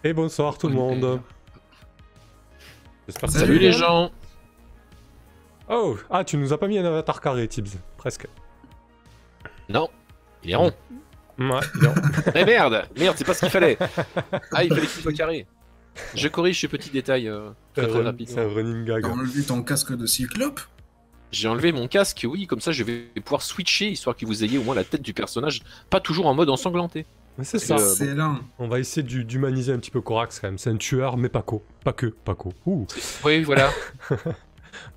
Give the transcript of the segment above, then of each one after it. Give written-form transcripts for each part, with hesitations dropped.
Et bonsoir tout le monde. Salut les gens. Oh, ah, tu nous as pas mis un avatar carré, Tibbs, presque. Non, il est rond. Ouais, non. Eh merde, c'est pas ce qu'il fallait. Ah, il fallait qu'il soit carré. Je corrige ce petit détail très rapide. C'est un running gag. T'as enlevé ton casque de cyclope? J'ai enlevé mon casque, oui, comme ça je vais pouvoir switcher, histoire que vous ayez au moins la tête du personnage, pas toujours en mode ensanglanté. Mais c'est ça. Excellent. On va essayer d'humaniser un petit peu Corax quand même. C'est un tueur, mais pas que. Ouh. Oui, voilà.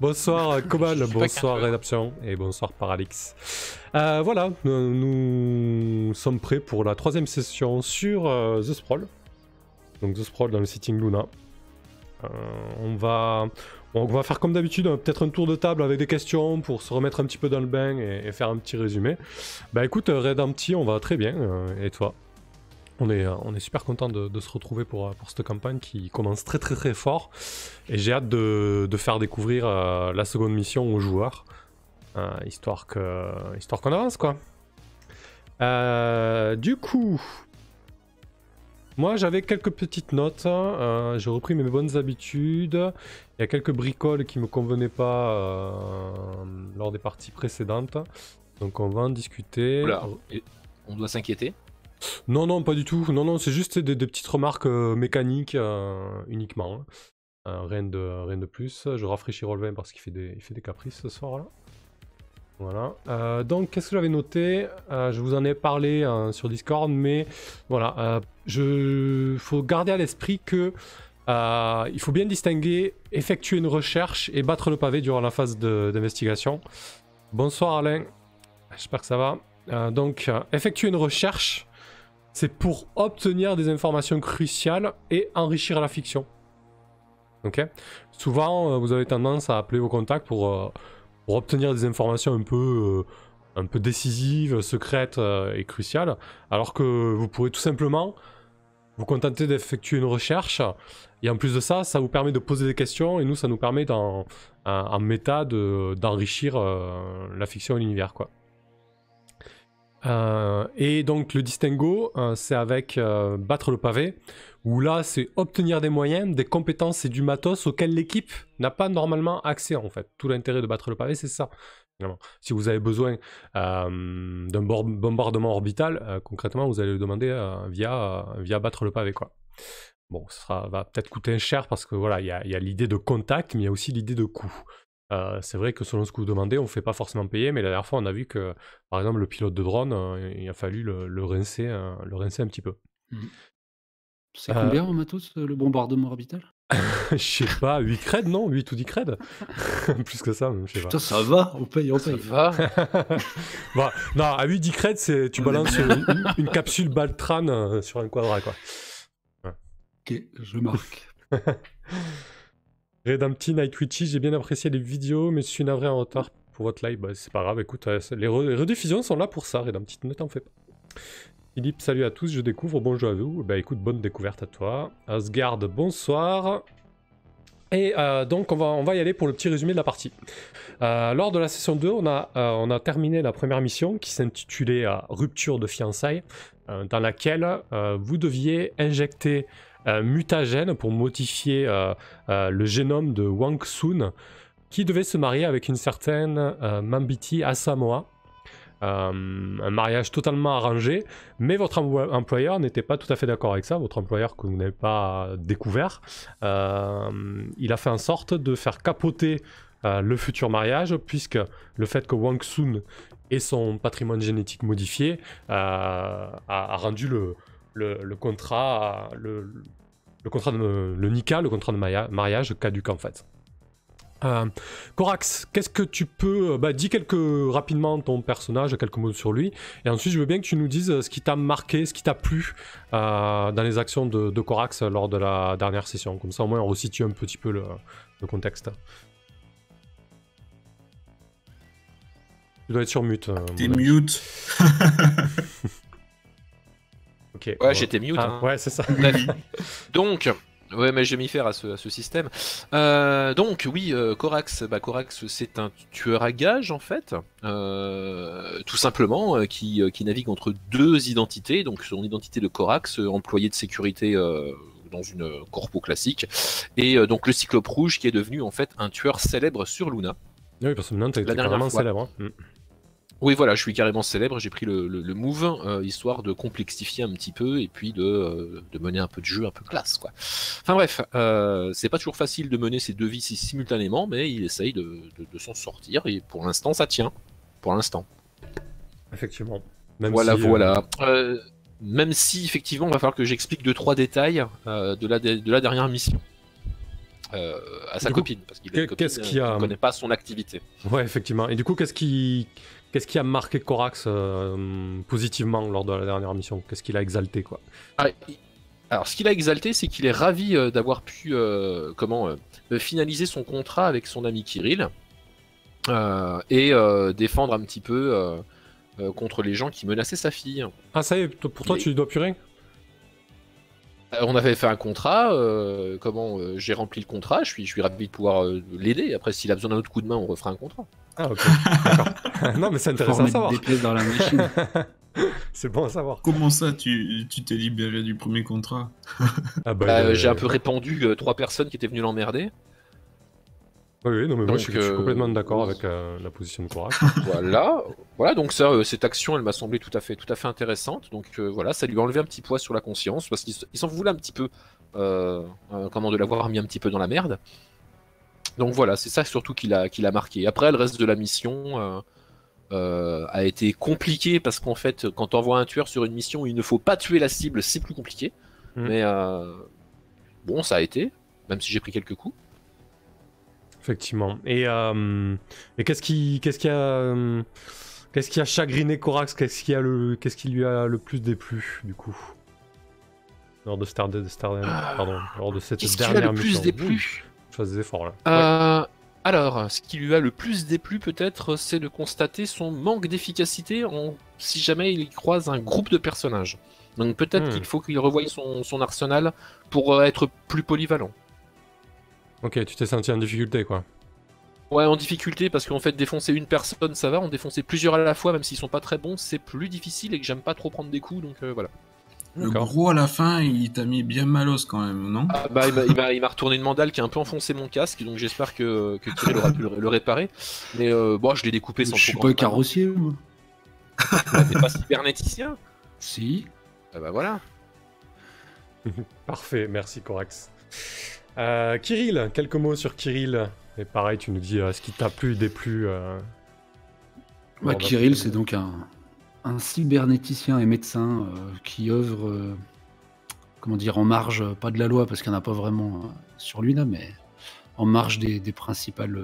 Bonsoir Cobal, bonsoir qu'un Rédemption et bonsoir Paralix. Voilà, nous sommes prêts pour la 3e session sur The Sprawl. Donc The Sprawl dans le Sitting Luna. On va faire comme d'habitude, peut-être un tour de table avec des questions pour se remettre un petit peu dans le bain et faire un petit résumé. Bah écoute, Redempti, on va très bien. Et toi? On est super content de se retrouver pour cette campagne qui commence très fort. Et j'ai hâte de faire découvrir la seconde mission aux joueurs. Histoire qu'on avance, quoi. Du coup, moi j'avais quelques petites notes. J'ai repris mes bonnes habitudes. Il y a quelques bricoles qui me convenaient pas lors des parties précédentes. Donc on va en discuter. Oula, on doit s'inquiéter. Non, pas du tout. Non, c'est juste des petites remarques mécaniques uniquement. Rien de plus. Je rafraîchis Roll20 parce qu'il fait des caprices ce soir-là. Voilà. Donc, qu'est-ce que j'avais noté? Je vous en ai parlé sur Discord, mais voilà. Faut garder à l'esprit que il faut bien distinguer effectuer une recherche et battre le pavé durant la phase d'investigation. Bonsoir Alain. J'espère que ça va. Donc, effectuer une recherche, c'est pour obtenir des informations cruciales et enrichir la fiction. Ok. Souvent, vous avez tendance à appeler vos contacts pour obtenir des informations un peu décisives, secrètes et cruciales, alors que vous pourrez tout simplement vous contenter d'effectuer une recherche. Et en plus de ça, ça vous permet de poser des questions et nous, ça nous permet en méta d'enrichir la fiction et l'univers, quoi. Et donc le distinguo, c'est avec battre le pavé, où là c'est obtenir des moyens, des compétences et du matos auxquels l'équipe n'a pas normalement accès en fait. Tout l'intérêt de battre le pavé, c'est ça. Vraiment. Si vous avez besoin d'un bombardement orbital, concrètement vous allez le demander via battre le pavé, quoi. Bon, ça va peut-être coûter cher parce que voilà, il y a l'idée de contact, mais il y a aussi l'idée de coût. C'est vrai que selon ce que vous demandez, on ne fait pas forcément payer, mais la dernière fois, on a vu que, par exemple, le pilote de drone, il a fallu le rincer un petit peu. C'est combien en matos, le bombardement orbital? Je sais pas, 8 creds, non? 8 ou 10 creds? Plus que ça, je sais pas. Putain, ça va, on paye. Ça va. Bon, non, à 8-10 creds, tu balances une capsule Baltran sur un quadra, quoi. Ouais. Ok, je marque. Redempti, Night Witchy, j'ai bien apprécié les vidéos, mais je suis navré en retard pour votre live. Bah, c'est pas grave, écoute, les rediffusions sont là pour ça, Redempti, ne t'en fais pas. Philippe, salut à tous, je découvre, bonjour à vous. Bah écoute, bonne découverte à toi. Asgard, bonsoir. Et donc on va y aller pour le petit résumé de la partie. Lors de la session 2, on a terminé la première mission qui s'intitulait Rupture de fiançailles, dans laquelle vous deviez injecter mutagène pour modifier le génome de Wang Sun, qui devait se marier avec une certaine Mambiti Asamoah. Un mariage totalement arrangé, mais votre employeur n'était pas tout à fait d'accord avec ça, votre employeur que vous n'avez pas découvert. Il a fait en sorte de faire capoter le futur mariage, puisque le fait que Wang Sun ait son patrimoine génétique modifié a rendu le contrat, le NICA, le contrat de mariage caduc en fait. Corax, qu'est-ce que tu peux... dis rapidement ton personnage, quelques mots sur lui, et ensuite je veux bien que tu nous dises ce qui t'a marqué, ce qui t'a plu dans les actions de Corax lors de la dernière session, comme ça au moins on resitue un petit peu le contexte. Tu dois être sur mute. T'es mon ami. mute. Ok. Ouais, j'étais mute. Ah, hein. ouais, c'est ça. Bref. Donc, ouais, mais je vais m'y faire à ce système. Donc, oui, Corax, Corax, c'est un tueur à gages en fait, tout simplement, qui navigue entre deux identités. Donc, son identité de Corax, employé de sécurité dans une corpo classique, et donc le Cyclope Rouge, qui est devenu en fait un tueur célèbre sur Luna. Oui, parce que maintenant, t'es La dernière carrément fois. célèbre. Hein. Oui, voilà, je suis carrément célèbre, j'ai pris le move, histoire de complexifier un petit peu, et puis de mener un peu de jeu un peu classe, quoi. Enfin bref, c'est pas toujours facile de mener ces deux vies simultanément, mais il essaye de s'en sortir, et pour l'instant, ça tient. Pour l'instant. Effectivement. Même Voilà, si, voilà. Même si, effectivement, il va falloir que j'explique 2-3 détails de la dernière mission. À sa Du coup, copine, parce qu'il a une copine qu'est-ce qu'il y a qui ne connaît pas son activité. Ouais, effectivement. Et du coup, qu'est-ce qui a marqué Corax positivement lors de la dernière mission? Qu'est-ce qu'il a exalté, quoi? Alors, ce qu'il a exalté, c'est qu'il est ravi d'avoir pu finaliser son contrat avec son ami Kirill et défendre un petit peu contre les gens qui menaçaient sa fille. Ah, ça y est, pour toi, tu lui dois plus rien? On avait fait un contrat, j'ai rempli le contrat, je suis ravi de pouvoir l'aider. Après, s'il a besoin d'un autre coup de main, on refera un contrat. Ah, ok, d'accord. Non, mais c'est Faut intéressant à remettre savoir. des pièces dans la machine. C'est bon à savoir. Comment ça, tu t'es libéré du premier contrat? Ah, bah, J'ai un peu répandu 3 personnes qui étaient venues l'emmerder. Oui, non, mais moi, Donc, je suis complètement d'accord avec la position de Corax. Voilà, donc ça, cette action, elle m'a semblé tout à fait intéressante. Donc voilà, ça lui a enlevé un petit poids sur la conscience parce qu'il s'en voulait un petit peu, de l'avoir mis un petit peu dans la merde. Donc voilà, c'est ça surtout qui l'a marqué. Après, le reste de la mission a été compliqué parce qu'en fait, quand on envoie un tueur sur une mission où il ne faut pas tuer la cible, c'est plus compliqué. Mais bon, ça a été, même si j'ai pris quelques coups. Effectivement. Et qu'est-ce qui a chagriné Corax? Qu'est-ce qui lui a le plus déplu, du coup, lors de lors de cette Qu'est-ce qui lui a dernière le mission? plus déplu? Je fais des efforts là. Alors, ce qui lui a le plus déplu peut-être, c'est de constater son manque d'efficacité si jamais il croise un groupe de personnages. Donc peut-être qu'il faut qu'il revoie son arsenal pour être plus polyvalent. Ok, tu t'es senti en difficulté, quoi. Ouais, en difficulté, parce qu'en fait, défoncer une personne, ça va. En défoncer plusieurs à la fois, même s'ils sont pas très bons, c'est plus difficile et que j'aime pas trop prendre des coups, donc voilà. Le D'accord. gros à la fin, il t'a mis bien malos quand même, non? Ah, bah, il m'a retourné une mandale qui a un peu enfoncé mon casque, donc j'espère que Kirill aura pu le réparer. Mais bon, je l'ai découpé sans Je suis trop pas grand carrossier, moi. mal. T'es pas cybernéticien? Si. Ah bah voilà. Parfait, merci Corax. Kirill, quelques mots sur Kirill. Et pareil, tu nous dis ce qui t'a plu, déplu. Kirill, c'est donc un cybernéticien et médecin qui œuvre, en marge, pas de la loi, parce qu'il n'y en a pas vraiment sur Luna, mais en marge des principales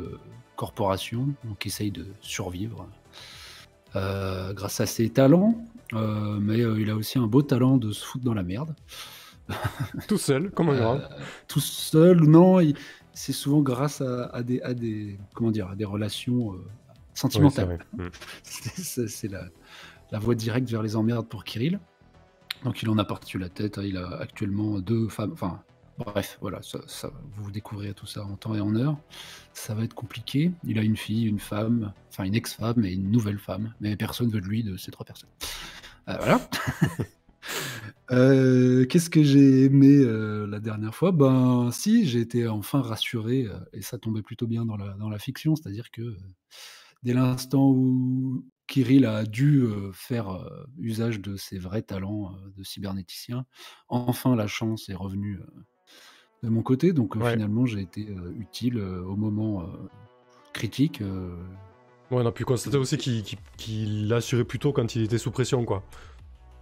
corporations, donc essaye de survivre grâce à ses talents, mais il a aussi un beau talent de se foutre dans la merde. Tout seul, comme un grand. Tout seul, non, c'est souvent grâce à des relations sentimentales. Oui, C'est la voie directe vers les emmerdes pour Kirill. Donc il en a par-dessus la tête, hein, il a actuellement 2 femmes, enfin bref, voilà, ça, vous découvrirez tout ça en temps et en heure. Ça va être compliqué. Il a une fille, une femme, enfin une ex-femme et une nouvelle femme, mais personne veut de lui, de ces 3 personnes. Voilà. Qu'est-ce que j'ai aimé la dernière fois? Ben si, j'ai été enfin rassuré, et ça tombait plutôt bien dans la fiction, c'est-à-dire que dès l'instant où Kirill a dû faire usage de ses vrais talents de cybernéticien, enfin la chance est revenue de mon côté, donc Ouais. finalement j'ai été utile au moment critique. Ouais, on a pu constater aussi qu'il assurait plutôt quand il était sous pression, quoi.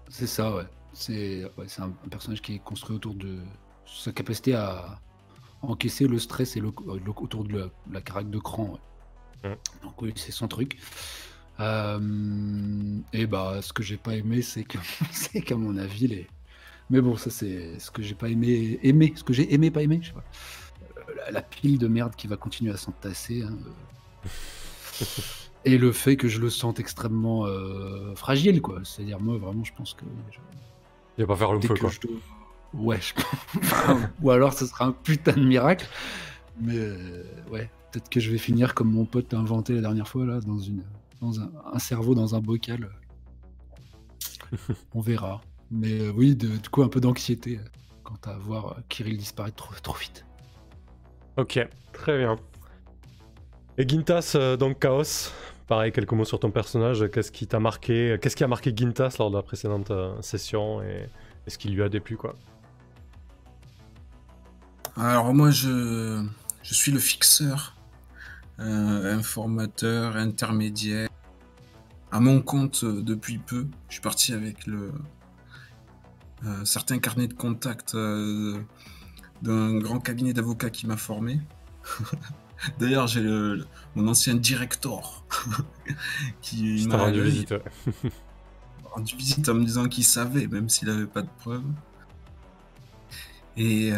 C'est ça, ouais. C'est un personnage qui est construit autour de sa capacité à encaisser le stress et autour de la caraque de cran. Ouais. Donc oui, c'est son truc. Et bah, ce que j'ai pas aimé, c'est qu'à mon avis, mais bon, ça c'est ce que j'ai pas aimé, ce que j'ai aimé, pas aimé, je sais pas. La pile de merde qui va continuer à s'entasser. Hein. Et le fait que je le sente extrêmement fragile, quoi. C'est-à-dire, moi, vraiment, je pense que... Il va pas faire le dès feu, que quoi. je dois- Ouais, ou alors ce sera un putain de miracle. Mais ouais, peut-être que je vais finir comme mon pote a inventé la dernière fois, là, dans un cerveau dans un bocal. On verra. Mais oui, du coup, un peu d'anxiété quant à voir Kirill disparaître trop vite. Ok, très bien. Et Gintas, donc Chaos, pareil, quelques mots sur ton personnage. Qu'est-ce qui t'a marqué? Qu'est-ce qui a marqué Gintas lors de la précédente session et ce qui lui a déplu, quoi? Alors moi, je suis le fixeur, informateur, intermédiaire, à mon compte depuis peu. Je suis parti avec certains carnets de contact d'un grand cabinet d'avocats qui m'a formé. D'ailleurs, j'ai mon ancien directeur qui T'as m'a rendu visite, ouais. rendu visite en me disant qu'il savait, même s'il n'avait pas de preuves. Et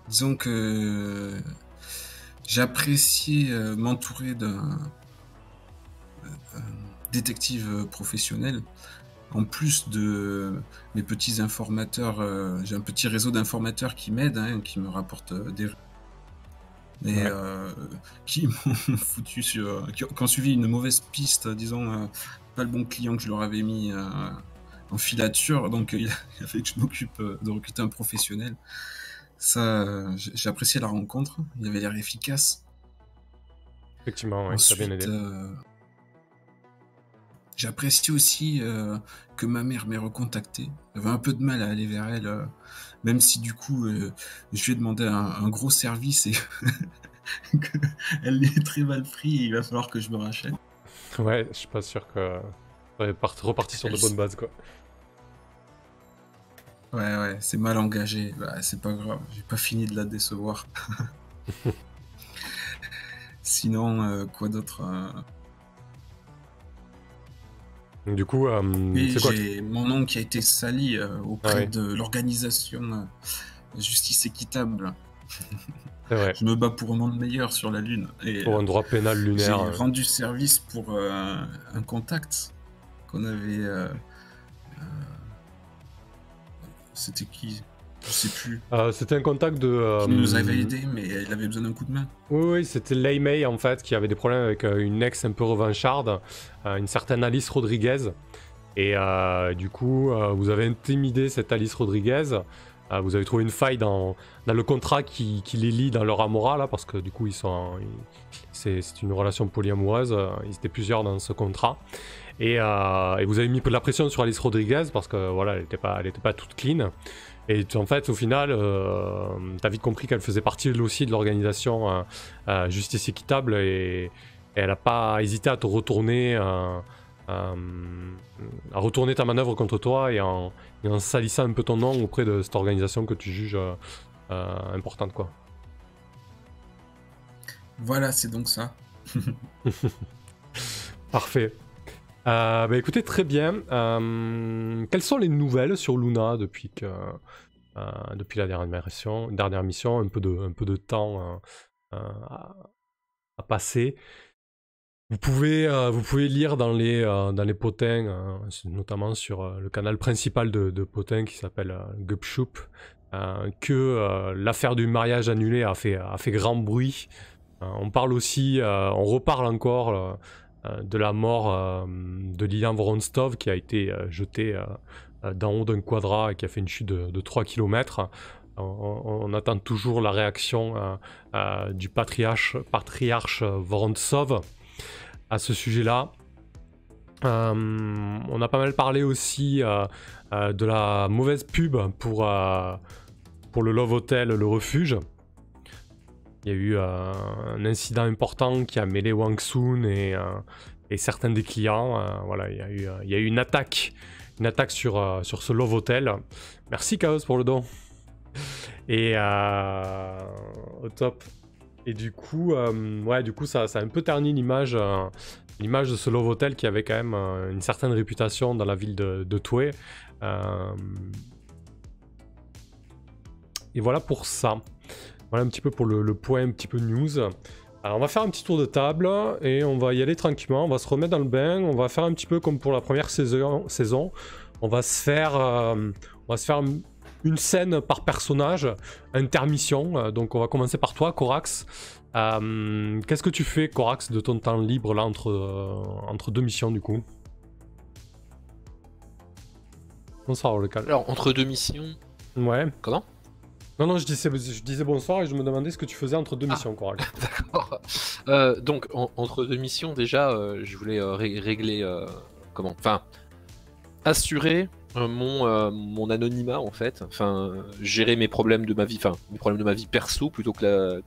disons que j'ai apprécié m'entourer d'un détective professionnel. En plus de mes petits informateurs, j'ai un petit réseau d'informateurs qui m'aident, qui me rapportent des... Et Ouais. qui m'ont foutu qui ont suivi une mauvaise piste, disons, pas le bon client que je leur avais mis en filature. Donc il a fallu que je m'occupe de recruter un professionnel. Ça, j'ai apprécié la rencontre. Il avait l'air efficace. Effectivement, ouais, ça a bien Ensuite, aidé. j'ai apprécié aussi que ma mère m'ait recontacté. J'avais un peu de mal à aller vers elle, même si du coup, je lui ai demandé un gros service et qu'elle l'ait très mal pris. Et il va falloir que je me rachète. Ouais, je suis pas sûr que... Ouais, reparti sur de bonnes bases, quoi. Ouais, c'est mal engagé. Bah, c'est pas grave, j'ai pas fini de la décevoir. Sinon, quoi d'autre Donc, du coup, Oui, c'est quoi j'ai mon nom qui a été sali auprès Ah ouais. de l'organisation Justice Équitable. C'est vrai, Je me bats pour un monde meilleur sur la Lune. Et pour un droit pénal j'ai lunaire. rendu service pour un contact qu'on avait... c'était qui? Je sais plus. C'était un contact de... Qui nous avait aidé, mais il avait besoin d'un coup de main. Oui, c'était Lei Mei, en fait, qui avait des problèmes avec une ex un peu revancharde, une certaine Alice Rodriguez. Et du coup, vous avez intimidé cette Alice Rodriguez. Vous avez trouvé une faille dans le contrat qui les lie dans leur amour, là, parce que du coup, c'est une relation polyamoureuse. Ils étaient plusieurs dans ce contrat. Et vous avez mis de la pression sur Alice Rodriguez parce que voilà, elle était pas toute clean. Et en fait, au final, t'as vite compris qu'elle faisait partie elle aussi de l'organisation Justice Équitable et elle n'a pas hésité à te retourner, à retourner ta manœuvre contre toi et en salissant un peu ton nom auprès de cette organisation que tu juges importante, quoi. Voilà, c'est donc ça. Parfait. Bah écoutez, très bien. Quelles sont les nouvelles sur Luna depuis la dernière mission, un peu de temps à passer. Vous pouvez lire dans les potins, notamment sur le canal principal de potins qui s'appelle Gupshoop, que l'affaire du mariage annulé a fait grand bruit. On parle aussi, on reparle encore de la mort de Lilian Vorontsov qui a été jeté d'en haut d'un quadra et qui a fait une chute de 3 km. On attend toujours la réaction du patriarche Vorontsov à ce sujet-là. On a pas mal parlé aussi de la mauvaise pub pour le Love Hotel, le refuge. Il y a eu un incident important qui a mêlé Wang Sun et certains des clients. Voilà, il y a eu une attaque sur ce Love Hotel. Merci Chaos pour le don. Et au top. Et du coup, ça a un peu terni l'image de ce Love Hotel qui avait quand même une certaine réputation dans la ville de Toué. Et voilà pour ça. Voilà un petit peu pour le point un petit peu news. Alors on va faire un petit tour de table et on va y aller tranquillement, on va se remettre dans le bain, on va faire un petit peu comme pour la première saison. On va se faire une scène par personnage, intermission. Donc on va commencer par toi, Corax. Qu'est-ce que tu fais, Corax, de ton temps libre là entre deux missions du coup? Bonsoir, le calme. Alors, entre deux missions. Ouais. Comment? Non, je disais bonsoir et je me demandais ce que tu faisais entre deux missions, Corax. D'accord. Donc, entre deux missions, déjà, je voulais régler. Comment? Enfin, assurer mon anonymat, en fait. Enfin, gérer mes problèmes de ma vie. Enfin, mes problèmes de ma vie perso plutôt que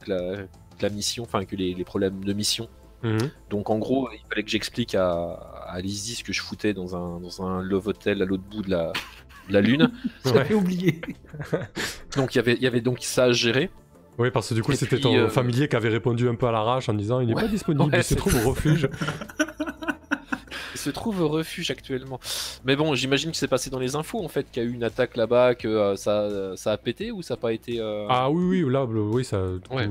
la mission. Enfin, que les problèmes de mission. Donc, en gros, il fallait que j'explique à Lizzie ce que je foutais dans un love hotel à l'autre bout de la Lune. J'avais oublié. Donc, il y avait donc ça à gérer. Oui, parce que du coup, Et c'était puis, ton familier qui avait répondu un peu à l'arrache en disant il n'est pas disponible, il se trouve au refuge. Il se trouve au refuge actuellement. Mais bon, j'imagine que c'est passé dans les infos en fait, qu'il y a eu une attaque là-bas, que ça a pété ou ça n'a pas été. Ah oui, là, oui, ça, Ouais.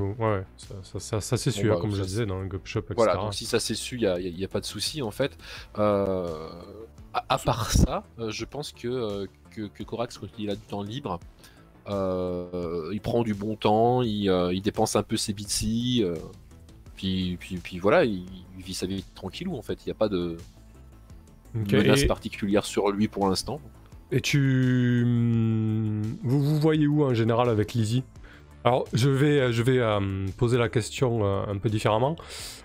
ça s'est su, Bon, bah, comme je ça, le disais dans le Gop Shop, etc. Voilà, donc si ça s'est su, il n'y a pas de souci en fait. À part ça, je pense que Corax, quand il a du temps libre, il prend du bon temps, il dépense un peu ses bitsy, puis voilà, il vit sa vie tranquillou en fait. Il n'y a pas de menace particulière sur lui pour l'instant. Et vous voyez où en général avec Lizzie? Alors, je vais poser la question un peu différemment.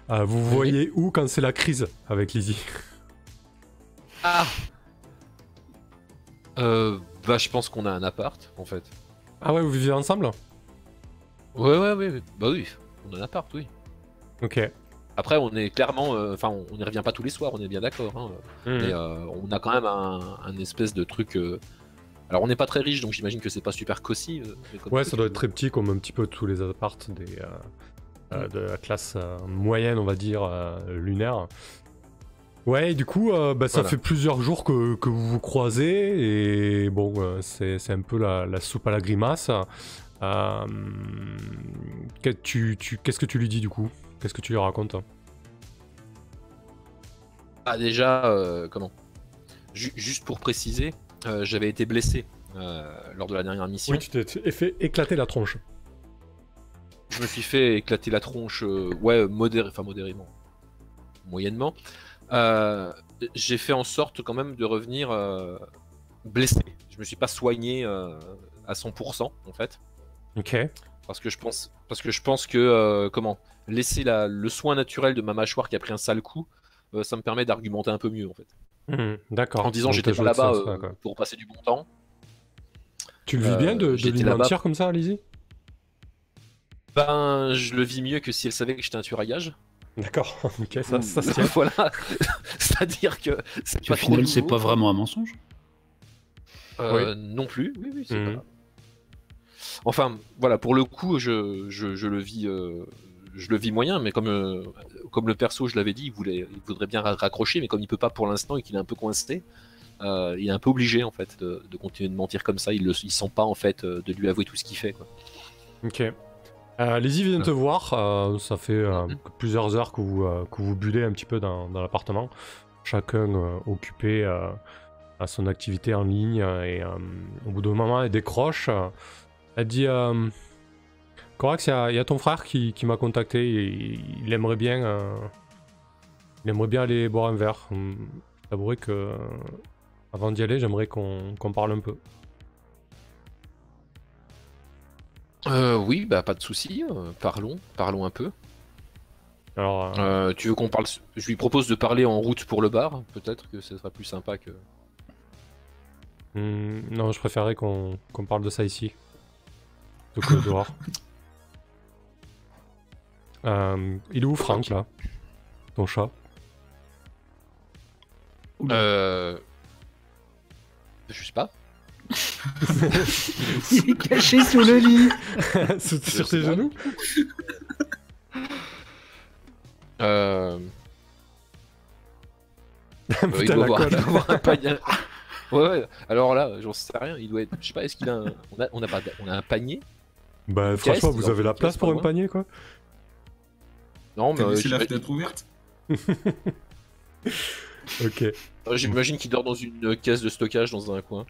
Vous voyez où quand c'est la crise avec Lizzie? Ah je pense qu'on a un appart en fait. Ah ouais, vous vivez ensemble? Ouais. Bah oui, on a un appart, oui. Ok. Après, on est clairement. Enfin, on n'y revient pas tous les soirs, on est bien d'accord. Hein. Mais on a quand même un espèce de truc. Alors, on n'est pas très riche, donc j'imagine que c'est pas super cosy. Ouais, ça doit être très petit, comme un petit peu tous les apparts de la classe moyenne, on va dire, lunaire. Ouais, et du coup, ça fait plusieurs jours que vous vous croisez, et bon, c'est un peu la soupe à la grimace. Qu'est-ce que tu lui dis du coup? Qu'est-ce que tu lui racontes? Ah, déjà, comment? Juste pour préciser, j'avais été blessé lors de la dernière mission. Oui, tu t'es fait éclater la tronche. Je me suis fait éclater la tronche, modérément. Moyennement. J'ai fait en sorte quand même de revenir blessé. Je me suis pas soigné à 100% en fait. Ok. Parce que je pense que laisser le soin naturel de ma mâchoire qui a pris un sale coup, ça me permet d'argumenter un peu mieux en fait. D'accord. En disant donc j'étais pas là-bas pour passer du bon temps. Tu le vis bien de lui mentir comme ça, Lizzie? Ben, je le vis mieux que si elle savait que j'étais un tueur à gages. D'accord, ok, ça se tient. Voilà, c'est-à-dire que au final, c'est pas vraiment un mensonge. Oui. Non plus, oui, c'est pas. Enfin, voilà, pour le coup, je le vis moyen, mais comme le perso, je l'avais dit, il voudrait bien raccrocher, mais comme il peut pas pour l'instant et qu'il est un peu coincé, il est un peu obligé en fait de continuer de mentir comme ça. Il sent pas en fait de lui avouer tout ce qu'il fait, quoi. Ok. Lizzie vient te voir, ça fait plusieurs heures que vous bullez un petit peu dans l'appartement, chacun occupé à son activité en ligne, et au bout d'un moment elle décroche, elle dit Corax, il y a ton frère qui m'a contacté, et il aimerait bien aller boire un verre. J'avouerais que avant d'y aller, j'aimerais qu'on parle un peu. Oui, bah pas de souci. Parlons un peu. Alors, tu veux qu'on parle? Je lui propose de parler en route pour le bar. Peut-être que ce sera plus sympa que. Non, je préférerais qu'on parle de ça ici, plutôt que dehors. Il est où, Franck, là? Ton chat? Je sais pas. Il est caché sous le lit. Sur tes genoux? Il doit avoir un panier. Ouais, alors là, j'en sais rien. Il doit être. Je sais pas, est-ce qu'il a un. On a un panier? Bah, franchement, vous avez la place pour un panier, quoi? Non, T'as mais laissé la fenêtre ouverte? Ok. j'imagine qu'il dort dans une caisse de stockage dans un coin.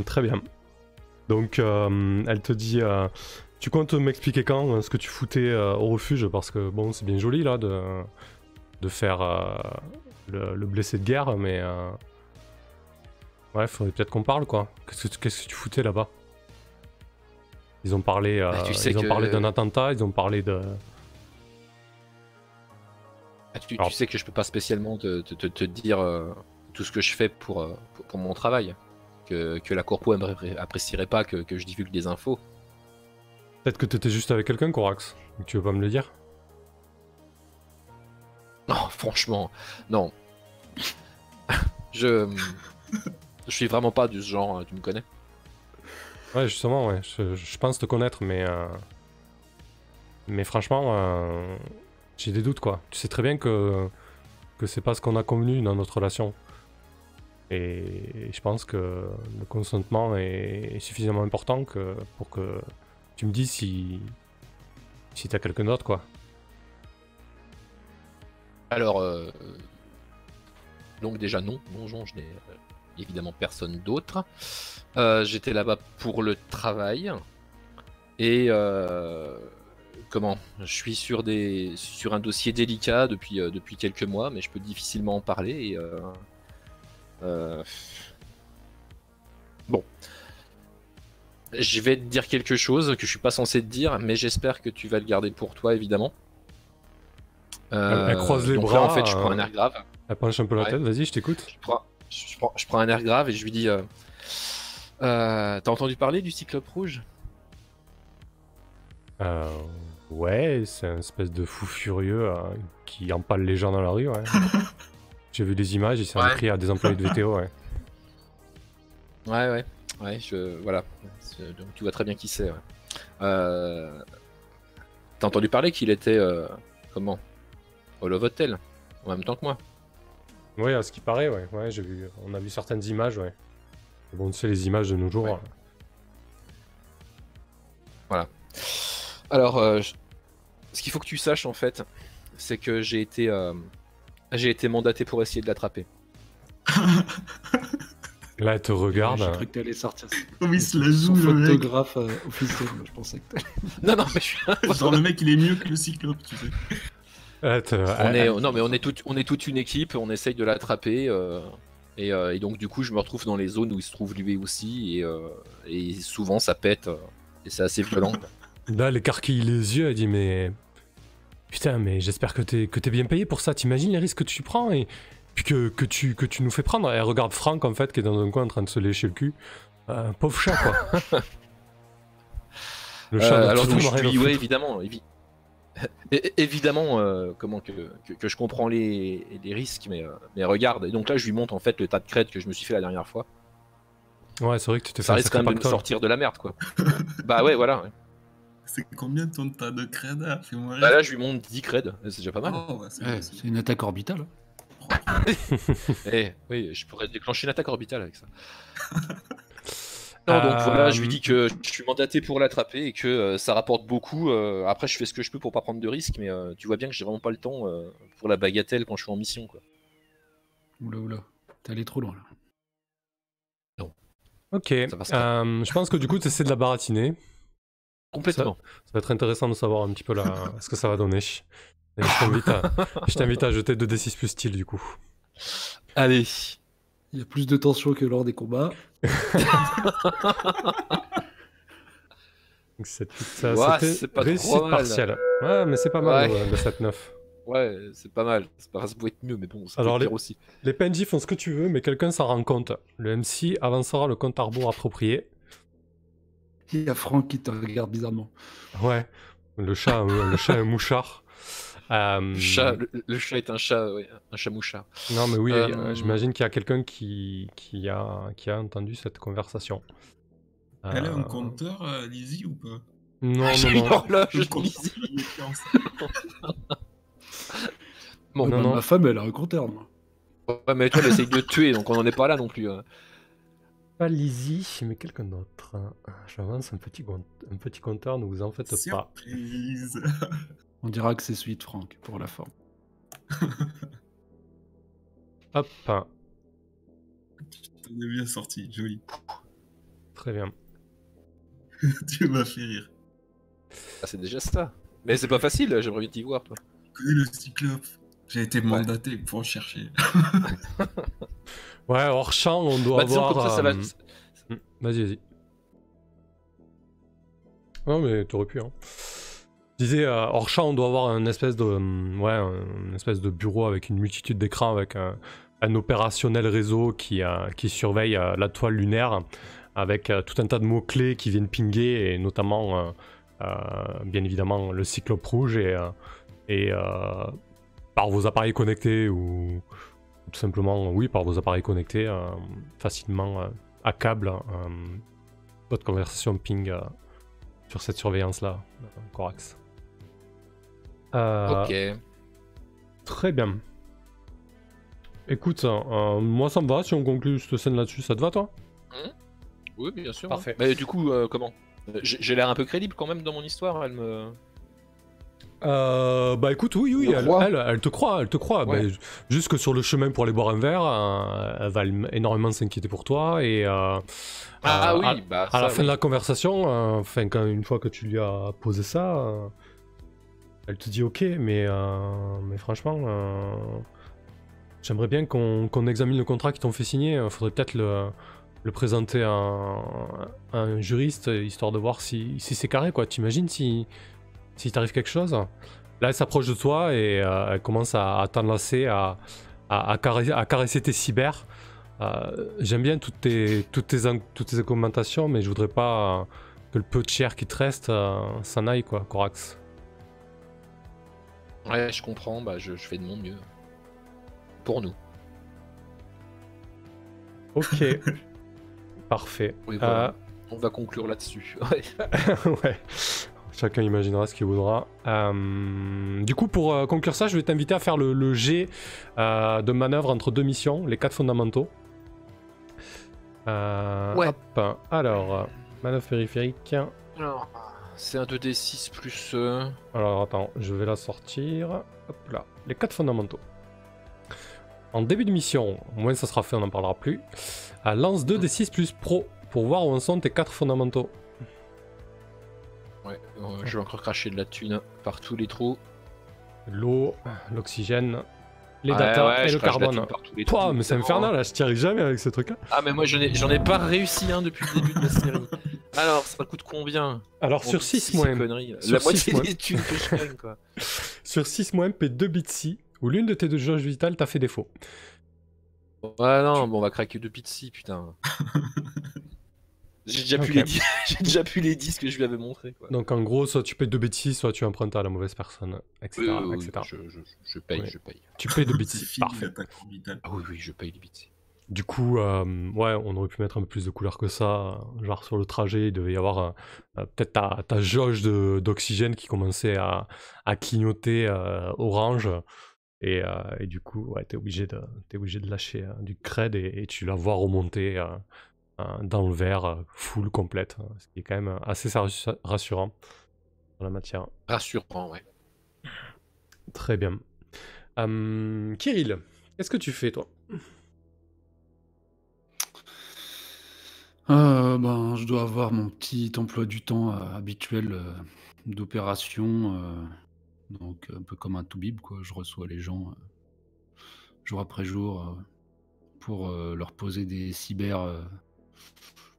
Très bien. Donc, elle te dit tu comptes m'expliquer quand ce que tu foutais au refuge? Parce que bon, c'est bien joli là de faire le blessé de guerre, mais ouais, faudrait peut-être qu'on parle quoi. Qu'est-ce que tu foutais là-bas? Ils ont parlé, tu sais ils ont que- parlé d'un attentat, ils ont parlé de. Tu Alors- sais que je peux pas spécialement te dire tout ce que je fais pour mon travail. Que la corpo apprécierait pas que je divulgue des infos. Peut-être que t'étais juste avec quelqu'un, Corax. Tu veux pas me le dire? Non, franchement, non. Je suis vraiment pas du genre, tu me connais. Ouais, justement, ouais. Je pense te connaître, mais franchement, j'ai des doutes quoi. Tu sais très bien que c'est pas ce qu'on a convenu dans notre relation. Et je pense que le consentement est suffisamment important pour que tu me dises si t'as quelqu'un d'autre quoi. Alors, donc déjà non, je n'ai évidemment personne d'autre. J'étais là-bas pour le travail. Et comment? Je suis sur un dossier délicat depuis quelques mois, mais je peux difficilement en parler. Et, bon. Je vais te dire quelque chose que je suis pas censé te dire, mais j'espère que tu vas le garder pour toi, évidemment. Elle croise les donc bras. là, en fait, je prends un air grave. Elle penche un peu la Ouais. tête, vas-y, je t'écoute. Je prends un air grave et je lui dis t'as entendu parler du Cyclope Rouge? Ouais, c'est un espèce de fou furieux qui empale les gens dans la rue, ouais. J'ai vu des images, il s'est Ouais. pris à des employés de VTO, ouais. Ouais, voilà. Donc tu vois très bien qui c'est. Ouais. T'as entendu parler qu'il était comment? Au Love Hotel, en même temps que moi. Ouais, à ce qui paraît, ouais. Ouais, j'ai vu. On a vu certaines images, ouais. Bon, tu sais, les images de nos jours. Ouais. Alors, ce qu'il faut que tu saches en fait, c'est que j'ai été mandaté pour essayer de l'attraper. Là, elle te regarde. J'ai cru que t'allais sortir Comme il se la son joue, le mec. photographe officiel. Moi, je pensais que Non, mais je suis. Genre, le mec, il est mieux que le cyclope, tu sais. Non, mais on est toute une équipe, on essaye de l'attraper. Et donc, du coup, je me retrouve dans les zones où il se trouve lui aussi. Et souvent, ça pète. Et c'est assez violent. Là, elle écarquille les yeux, elle dit mais... Putain, mais j'espère que t'es bien payé pour ça. T'imagines les risques que tu prends et puis que tu nous fais prendre. Elle regarde Franck, en fait, qui est dans un coin en train de se lécher le cul. Pauvre chat, quoi. Le chat alors, donc, totalement je rien lui à ouais, foutre. évidemment, que je comprends les risques, mais regarde. Et donc là, je lui montre en fait le tas de crêtes que je me suis fait la dernière fois. Ouais, c'est vrai que tu t'es fait Ça un risque quand sacré même de nous pactole. sortir de la merde, quoi. Bah ouais, voilà. Ouais. C'est combien ton tas de crédit? Fais-moi Bah rire. là, je lui montre 10 creds, c'est déjà pas mal. Oh, ouais, c'est ouais, bien, c'est une attaque orbitale. Oui, je pourrais déclencher une attaque orbitale avec ça. Non, donc voilà, je lui dis que je suis mandaté pour l'attraper et que ça rapporte beaucoup. Après, je fais ce que je peux pour pas prendre de risques, mais tu vois bien que j'ai vraiment pas le temps pour la bagatelle quand je suis en mission, quoi. Oula, t'es allé trop loin là. Ok, Ça passera. je pense que du coup, tu essaies de la baratiner. Complètement. Ça va être intéressant de savoir un petit peu ce que ça va donner. Et je t'invite à jeter 2d6 plus style, du coup. Allez. Il y a plus de tension que lors des combats. Donc, c'était C'est pas réussite trop mal. partielle. Ouais, mais c'est pas mal, Ouais. le 7-9. Ouais, c'est pas mal. Ça peut être mieux, mais bon, ça Alors, peut être pire aussi. Les PNJ font ce que tu veux, mais quelqu'un s'en rend compte. Le MC avancera le compte à rebours approprié. Il y a Franck qui te regarde bizarrement. Ouais, le chat est un mouchard. Le chat est un chat, ouais, un chat mouchard. Non, mais oui, Euh, j'imagine qu'il y a quelqu'un qui a entendu cette conversation. Elle a un compteur, Lizzie, ou pas? Non, J'ai non, une non. horloge, Le Lizzie. compteur de méfiance. Bon, non, non. Ma femme, elle a un compteur, moi. Ouais, mais toi, elle essaye de te tuer, donc on n'en est pas là non plus. pas Lizzie, mais quelqu'un d'autre. J'avance un petit compteur, ne vous en faites pas. Surprise. On dira que c'est Sweet Frank pour la forme. Hop, T'en es bien sorti, joli. très bien. Tu m'as fait rire. Ah, c'est déjà ça. Mais c'est pas facile, j'aimerais bien t'y voir, toi. Tu connais le cyclope? J'ai été mandaté pour en chercher. Ouais, hors champ, on doit Bah, disons avoir... comme ça va... Vas-y. Non, mais t'aurais pu, hein. Je disais, hors champ, on doit avoir une espèce de... une espèce de bureau avec une multitude d'écrans, avec un opérationnel réseau qui surveille la toile lunaire, avec tout un tas de mots-clés qui viennent pinguer, et notamment, bien évidemment, le cyclope rouge, et par vos appareils connectés, ou tout simplement, oui, par vos appareils connectés, facilement à câble, votre conversation ping sur cette surveillance-là, Corax. Ok. Très bien. Écoute, moi ça me va, si on conclut cette scène là-dessus, ça te va toi? Oui, bien sûr. Parfait. Mais du coup, comment j'ai l'air un peu crédible quand même dans mon histoire, elle me... Bah écoute, oui, Le roi. elle te croit. Ouais. Bah, juste que sur le chemin pour aller boire un verre, elle va énormément s'inquiéter pour toi, et Ah oui, à, bah à la ça, fin oui. de la conversation, une fois que tu lui as posé ça, elle te dit ok, mais franchement, j'aimerais bien qu'on examine le contrat qu'ils t'ont fait signer. Faudrait peut-être le présenter à un juriste, histoire de voir si c'est carré, quoi. T'imagines si t'arrive quelque chose? Là, elle s'approche de toi et elle commence à t'enlacer, à caresser tes cyber. J'aime bien toutes tes commentations, mais je voudrais pas que le peu de chair qui te reste s'en aille, quoi, Corax. Ouais, je comprends, bah je fais de mon mieux. Pour nous. Ok. Parfait. Oui, voilà. On va conclure là-dessus. Ouais. Ouais. Chacun imaginera ce qu'il voudra. Du coup, pour conclure ça, je vais t'inviter à faire le jet de manœuvre entre deux missions, les 4 fondamentaux. Ouais. Hop. Alors, manœuvre périphérique. Alors, c'est un 2d6 plus... Alors, attends, je vais la sortir. Hop là. Les 4 fondamentaux. En début de mission, au moins ça sera fait, on n'en parlera plus. Lance 2d6 plus pro pour voir où en sont tes 4 fondamentaux. Ouais, je vais encore cracher de la thune par tous les trous. L'eau, l'oxygène, les Ouais, data ouais, et je le crache de la carbone. thune par tous les Pouah, trous, mais c'est évidemment. infernal, là, je t'y arrive jamais avec ces trucs-là. Ah, mais moi j'en ai pas réussi un depuis le début de la série. Alors, ça coûte combien? Alors, On sur dit 6 ces moins, conneries, là. Sur La six moitié mois. des thunes que je gagne, quoi. sur 6 moins, paie 2 bitsy, où l'une de tes deux jauges vitales t'a fait défaut. Ouais, non, bon, on va craquer 2 pizzi, putain. J'ai déjà, Ok. pu les j'ai déjà pu les 10 que je lui avais montré, quoi. Donc, en gros, soit tu paies 2 bitsy, soit tu empruntes à la mauvaise personne, etc. Oui, etc. je paye, Ouais. je paye. Tu payes 2 C'est bitsy, fini parfait. l'attaque orbitale. Ah oui, je paye les bitsy. Du coup, ouais, on aurait pu mettre un peu plus de couleur que ça. Genre sur le trajet, il devait y avoir peut-être ta jauge d'oxygène qui commençait à clignoter orange. Et du coup, ouais, t'es obligé de lâcher du cred et tu la vois remonter dans le verre, full, complète. Ce qui est quand même assez rassurant dans la matière. Rassurant, ouais. Très bien. Kirill, qu'est-ce que tu fais, toi? Ben, je dois avoir mon petit emploi du temps habituel d'opération, donc un peu comme un toubib, quoi. Je reçois les gens jour après jour pour leur poser des cyber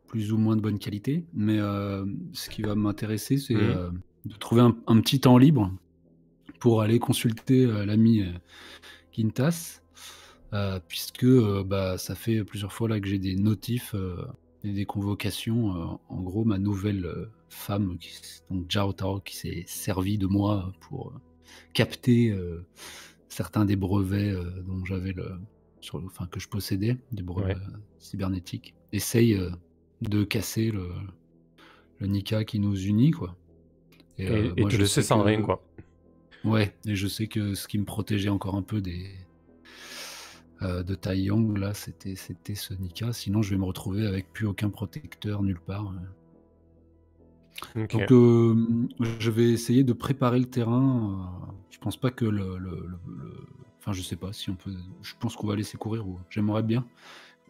plus ou moins de bonne qualité. Mais ce qui va m'intéresser, c'est de trouver un petit temps libre pour aller consulter l'ami Quintas, puisque bah, ça fait plusieurs fois là que j'ai des notifs et des convocations. En gros, ma nouvelle femme, donc Jao Tao, qui s'est servie de moi pour capter certains des brevets dont j'avais que je possédais, des brevets cybernétiques, essaye de casser le Nika qui nous unit, quoi. Et moi, te je laisser sais sans que- rien, quoi. Ouais, et je sais que ce qui me protégeait encore un peu de Taiyang, là, c'était ce Nika. Sinon, je vais me retrouver avec plus aucun protecteur nulle part. Ok. Donc, je vais essayer de préparer le terrain. Je pense pas que Enfin, je sais pas si on peut. Je pense qu'on va laisser courir. Ou j'aimerais bien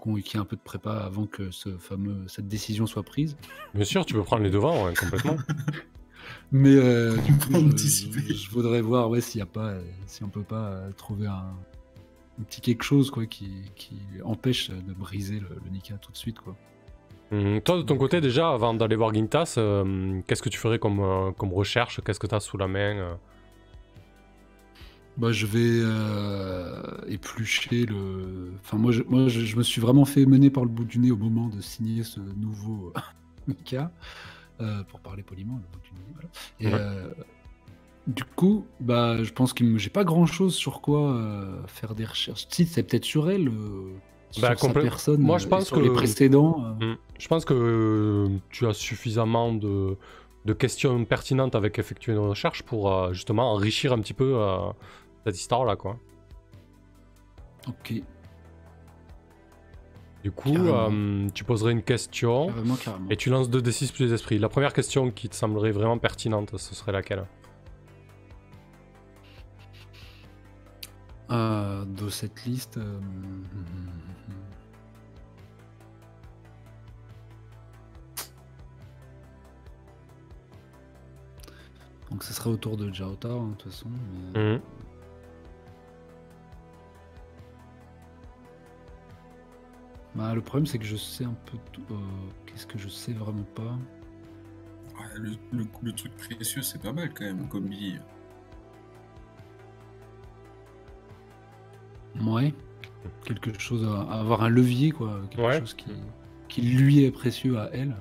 qu'il y ait un peu de prépa avant que cette décision soit prise. Bien sûr, tu peux prendre les devants, ouais, complètement. Mais du coup, Anticiper. je voudrais voir si on peut pas trouver un petit quelque chose quoi, qui empêche de briser le Nika tout de suite. Quoi. Toi, de ton côté, déjà, avant d'aller voir Gintas, qu'est-ce que tu ferais comme recherche? Qu'est-ce que tu as sous la main? Bah, je vais éplucher le. Enfin, moi, je me suis vraiment fait mener par le bout du nez au moment de signer ce nouveau Nika. Pour parler poliment, le bout du nez, voilà. Et Ouais. du coup, bah, je pense que j'ai pas grand chose sur quoi faire des recherches. Si, c'est peut-être sur elle, Bah, sur sa personne, moi, je et pense sur les que précédents. je pense que tu as suffisamment de questions pertinentes avec effectuer une recherche pour justement enrichir un petit peu cette histoire-là, quoi. Ok, Du coup, Carrément. tu poserais une question carrément. et tu lances 2d6 plus les esprits. La première question qui te semblerait vraiment pertinente, ce serait laquelle? De cette liste. Donc, ce serait autour de Jaota, hein, de toute façon. Mais... Mhm. Bah, le problème, c'est que je sais un peu tout. Qu'est-ce que je sais vraiment pas? Ouais, le truc précieux, c'est pas mal quand même, comme dit. Ouais. Quelque chose à avoir un levier, quoi. Quelque Ouais. chose qui lui est précieux à elle.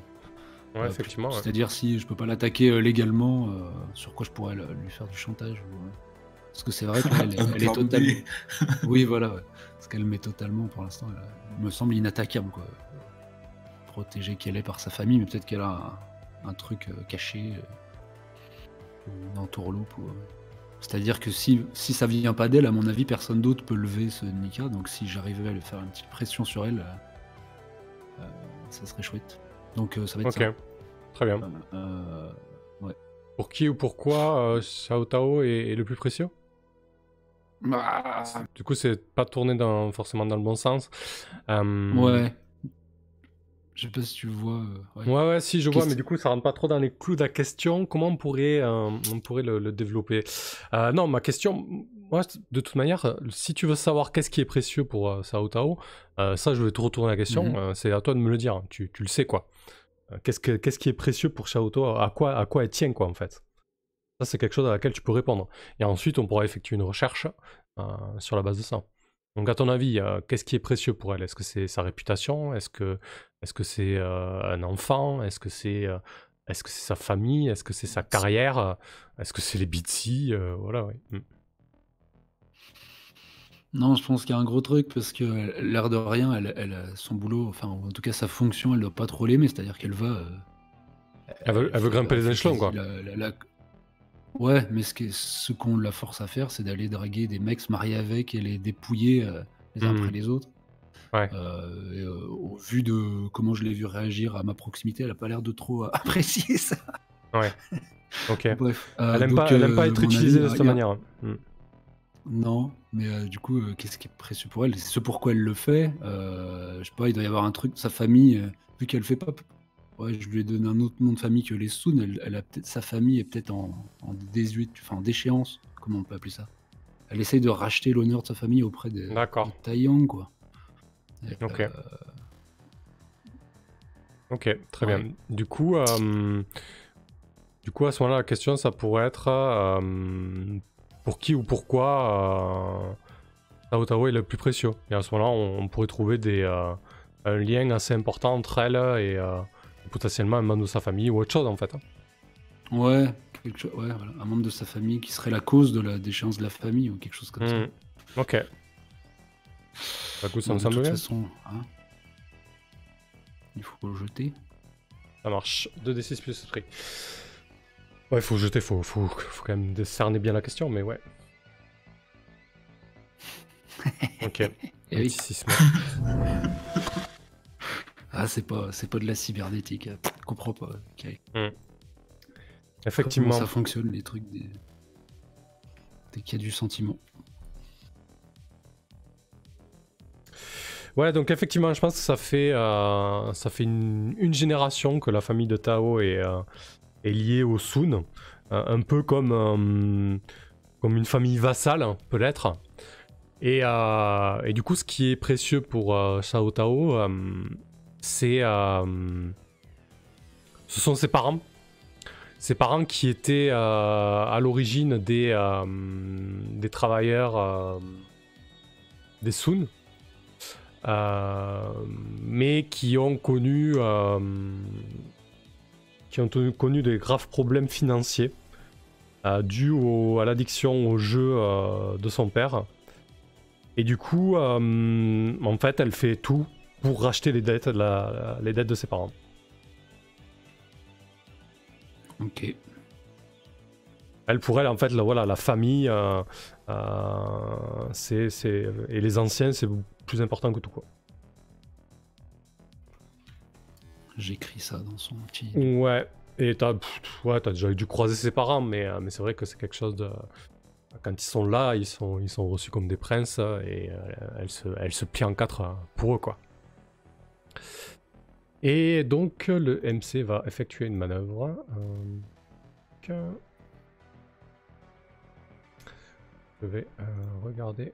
Ouais, effectivement. Ouais. C'est-à-dire si je peux pas l'attaquer légalement, sur quoi je pourrais lui faire du chantage. Parce que c'est vrai qu'elle Un elle est plan B. totalement. Oui, voilà. Ouais. Parce qu'elle m'est totalement, pour l'instant, elle me semble inattaquable, quoi. Protégée qu'elle est par sa famille, mais peut-être qu'elle a un truc caché, une entourloupe. C'est-à-dire que si ça vient pas d'elle, à mon avis, personne d'autre peut lever ce Nika. Donc si j'arrivais à lui faire une petite pression sur elle, ça serait chouette. Donc ça va être Ok, très bien. ouais. Pour qui ou pourquoi Xiao Tao est le plus précieux? Ah, Du coup, c'est pas tourné forcément dans le bon sens. ouais. Je sais pas si tu vois. Ouais, si, je vois, Qu'est-ce- mais du coup, ça rentre pas trop dans les clous de la question. Comment on pourrait le développer? Non, ma question, moi, de toute manière, si tu veux savoir qu'est-ce qui est précieux pour Xiao Tao, ça, je vais te retourner la question. Mhm. C'est à toi de me le dire. Hein. Tu le sais, quoi. Qu'est-ce qui est précieux pour Xiao Tao? À quoi elle tient, quoi, en fait? Ça, c'est quelque chose à laquelle tu peux répondre. Et ensuite, on pourra effectuer une recherche sur la base de ça. Donc, à ton avis, qu'est-ce qui est précieux pour elle? Est-ce que c'est sa réputation? Est-ce que c'est un enfant? Est-ce que c'est sa famille? Est-ce que c'est sa carrière? Est-ce que c'est les Bitsy? Voilà, ouais. Non, je pense qu'il y a un gros truc parce que l'air de rien, elle a son boulot, enfin en tout cas sa fonction, elle doit pas trop l'aimer, c'est-à-dire qu'elle va. Elle veut grimper les échelons, quoi. Ouais, mais ce qu'on la force à faire, c'est d'aller draguer des mecs, se marier avec et les dépouiller les uns après les autres. Ouais. Et, au vu de comment je l'ai vu réagir à ma proximité, elle a pas l'air de trop apprécier ça. Ouais. Ok. Bref. Elle aime donc, pas être mon avis, utilisée de cette manière. Non, mais du coup, qu'est-ce qui est précieux pour elle? C'est ce pourquoi elle le fait. Je sais pas, il doit y avoir un truc. Sa famille, vu qu'elle fait pas. Ouais, je lui ai donné un autre nom de famille que les Soon. Elle a peut-être sa famille est peut-être en désuétude, enfin en déchéance. Comment on peut appeler ça? Elle essaye de racheter l'honneur de sa famille auprès de D'accord. Taiyang, quoi. Et, Ok. Ok, très Ouais. bien. Du coup, à ce moment-là, la question, ça pourrait être pour qui ou pourquoi Xiao Tao est le plus précieux. Et à ce moment-là, on pourrait trouver un lien assez important entre elle et potentiellement un membre de sa famille ou autre chose, en fait. Ouais, ouais, voilà, un membre de sa famille qui serait la cause de la déchéance de la famille ou quelque chose comme ça. Ok. Bah, écoute, ça me De semble toute bien. façon, hein, il faut le jeter. Ça marche. 2d6 plus esprit. Ouais, il faut jeter, faut quand même cerner bien la question, mais ouais. Ok. Et oui. Mysticisme. Ah, c'est pas de la cybernétique. Je comprends pas. Ok. Effectivement. Comment ça fonctionne, les trucs dès qu'il y a du sentiment. Ouais, donc effectivement, je pense que ça fait une génération que la famille de Tao est liée au Sun. Un peu comme une famille vassale, peut l'être. Et du coup, ce qui est précieux pour Xiao Tao, ce sont ses parents. Ses parents qui étaient à l'origine des travailleurs des Sun. Mais qui ont connu des graves problèmes financiers dus à l'addiction au jeu de son père. Et du coup, en fait, elle fait tout pour racheter les dettes de ses parents. Ok. Pour elle, en fait, la famille, et les anciens, c'est plus important que tout, quoi. J'écris ça dans son petit... Ouais, et t'as déjà dû croiser ses parents, mais c'est vrai que c'est quelque chose de... Quand ils sont là, ils sont reçus comme des princes, et elle se plie en quatre pour eux, quoi. Et donc, le MC va effectuer une manœuvre. Je vais regarder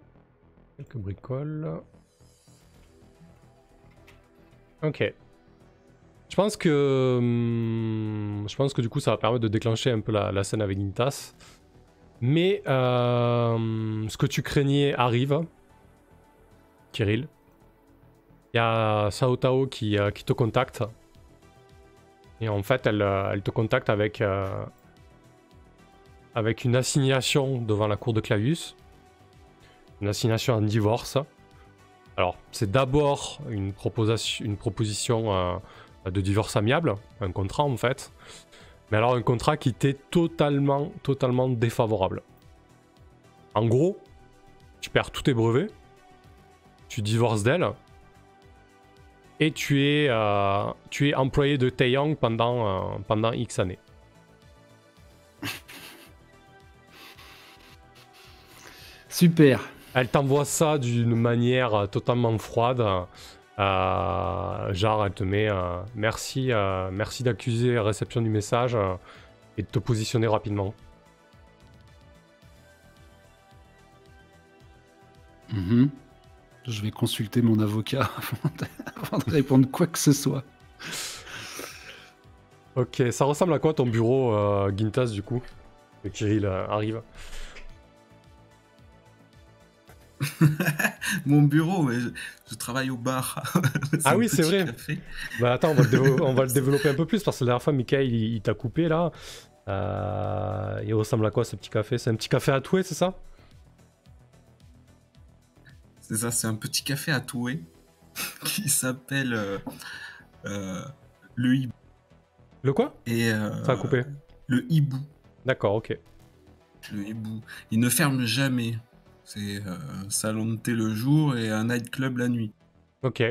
quelques bricoles. Ok. Je pense que du coup ça va permettre de déclencher un peu la scène avec Gintas. Mais ce que tu craignais arrive, Kirill. Il y a Xiao Tao qui te contacte. Et en fait, elle te contacte avec une assignation devant la cour de Clavius. Une assignation en divorce. Alors, c'est d'abord une proposition de divorce amiable, un contrat en fait. Mais alors un contrat qui t'est totalement défavorable. En gros, tu perds tous tes brevets, tu divorces d'elle, et tu es employé de Taeyang pendant X années. Super. Elle t'envoie ça d'une manière totalement froide. Genre, elle te met merci d'accuser la réception du message et de te positionner rapidement. Je vais consulter mon avocat avant de répondre quoi que ce soit. Ok, ça ressemble à quoi ton bureau, Gintas, du coup? Et Kirill arrive. Mon bureau, mais je travaille au bar. Ah oui, c'est vrai. Café. Bah attends, on va le développer un peu plus parce que la dernière fois, Mikael, il t'a coupé là. Il ressemble à quoi ce petit café? C'est un petit café à Toué, c'est ça? C'est ça, c'est un petit café à Toué qui s'appelle le Hibou. Le quoi? Et ça a coupé. Le Hibou. D'accord, ok. Le Hibou. Il ne ferme jamais. C'est un salon de thé le jour et un nightclub la nuit. Ok.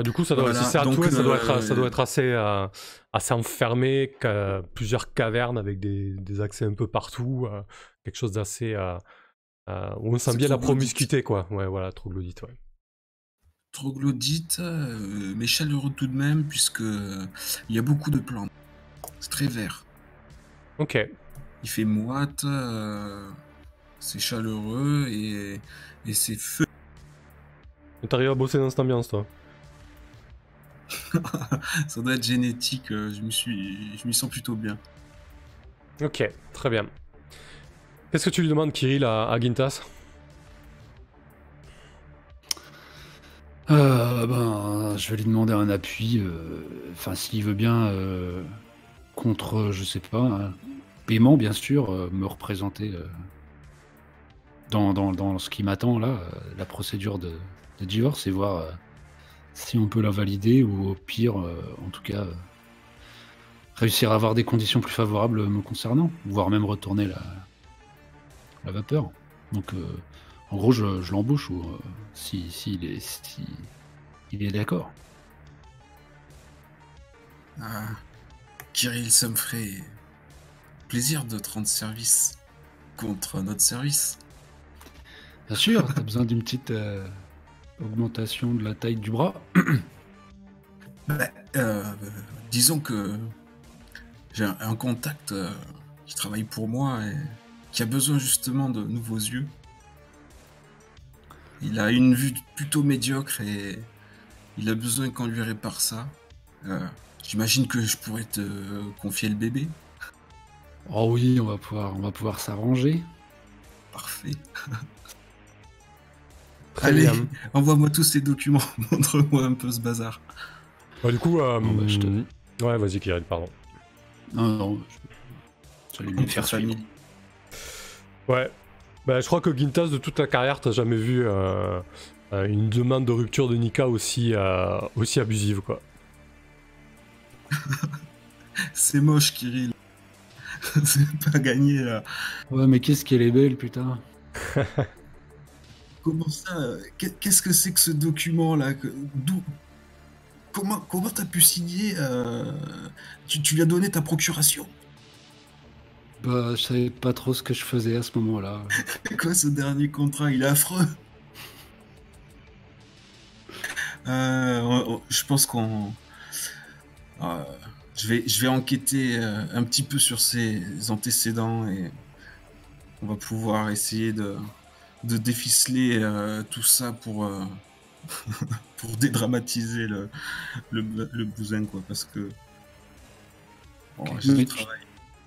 Du coup, ça doit, voilà, si c'est à Toué, ça doit être assez enfermé, plusieurs cavernes avec des accès un peu partout, quelque chose d'assez... où on sent bien la promiscuité, quoi. Ouais, voilà, troglodyte, ouais. Troglodyte, mais chaleureux tout de même, puisque il y a beaucoup de plantes. C'est très vert. Ok. Il fait moite, c'est chaleureux et c'est feu. T'arrives à bosser dans cette ambiance, toi? Ça doit être génétique, je m'y sens plutôt bien. Ok, très bien. Qu'est-ce que tu lui demandes, Kirill, à Gintas? Je vais lui demander un appui, enfin s'il veut bien, contre, je sais pas, un paiement bien sûr, me représenter dans ce qui m'attend là, la procédure de divorce et voir si on peut la valider ou au pire, en tout cas, réussir à avoir des conditions plus favorables me concernant, voire même retourner la vapeur. Donc, en gros, je l'embauche ou si il est d'accord. Ah, Kirill, ça me ferait plaisir de te rendre service contre notre service. Bien sûr, t'as besoin d'une petite augmentation de la taille du bras. Bah, disons que j'ai un contact qui travaille pour moi et qui a besoin justement de nouveaux yeux. Il a une vue plutôt médiocre et il a besoin qu'on lui répare ça. J'imagine que je pourrais te confier le bébé. Oh oui, on va pouvoir s'arranger. Parfait. Très Allez, bien. envoie-moi tous ces documents. Montre-moi un peu ce bazar. Bah, du coup, bah, je ouais, vas-y, Kirill, pardon. Non, j'allais lui faire suivre. famille. Ouais. Bah, je crois que Gintas, de toute la carrière, t'as jamais vu une demande de rupture de Nika aussi abusive, quoi. C'est moche, Kirill. C'est pas gagné, là. Ouais, mais qu'est-ce qu'elle est belle, putain. Comment ça Qu'est-ce que c'est que ce document-là D'où Comment t'as pu signer tu lui as donné ta procuration? Bah, je savais pas trop ce que je faisais à ce moment-là. C'est quoi ce dernier contrat? Il est affreux. Je pense qu'on... je vais enquêter un petit peu sur ses antécédents et on va pouvoir essayer de déficeler tout ça pour dédramatiser le bousin, quoi, parce que j'ai Mais du travail.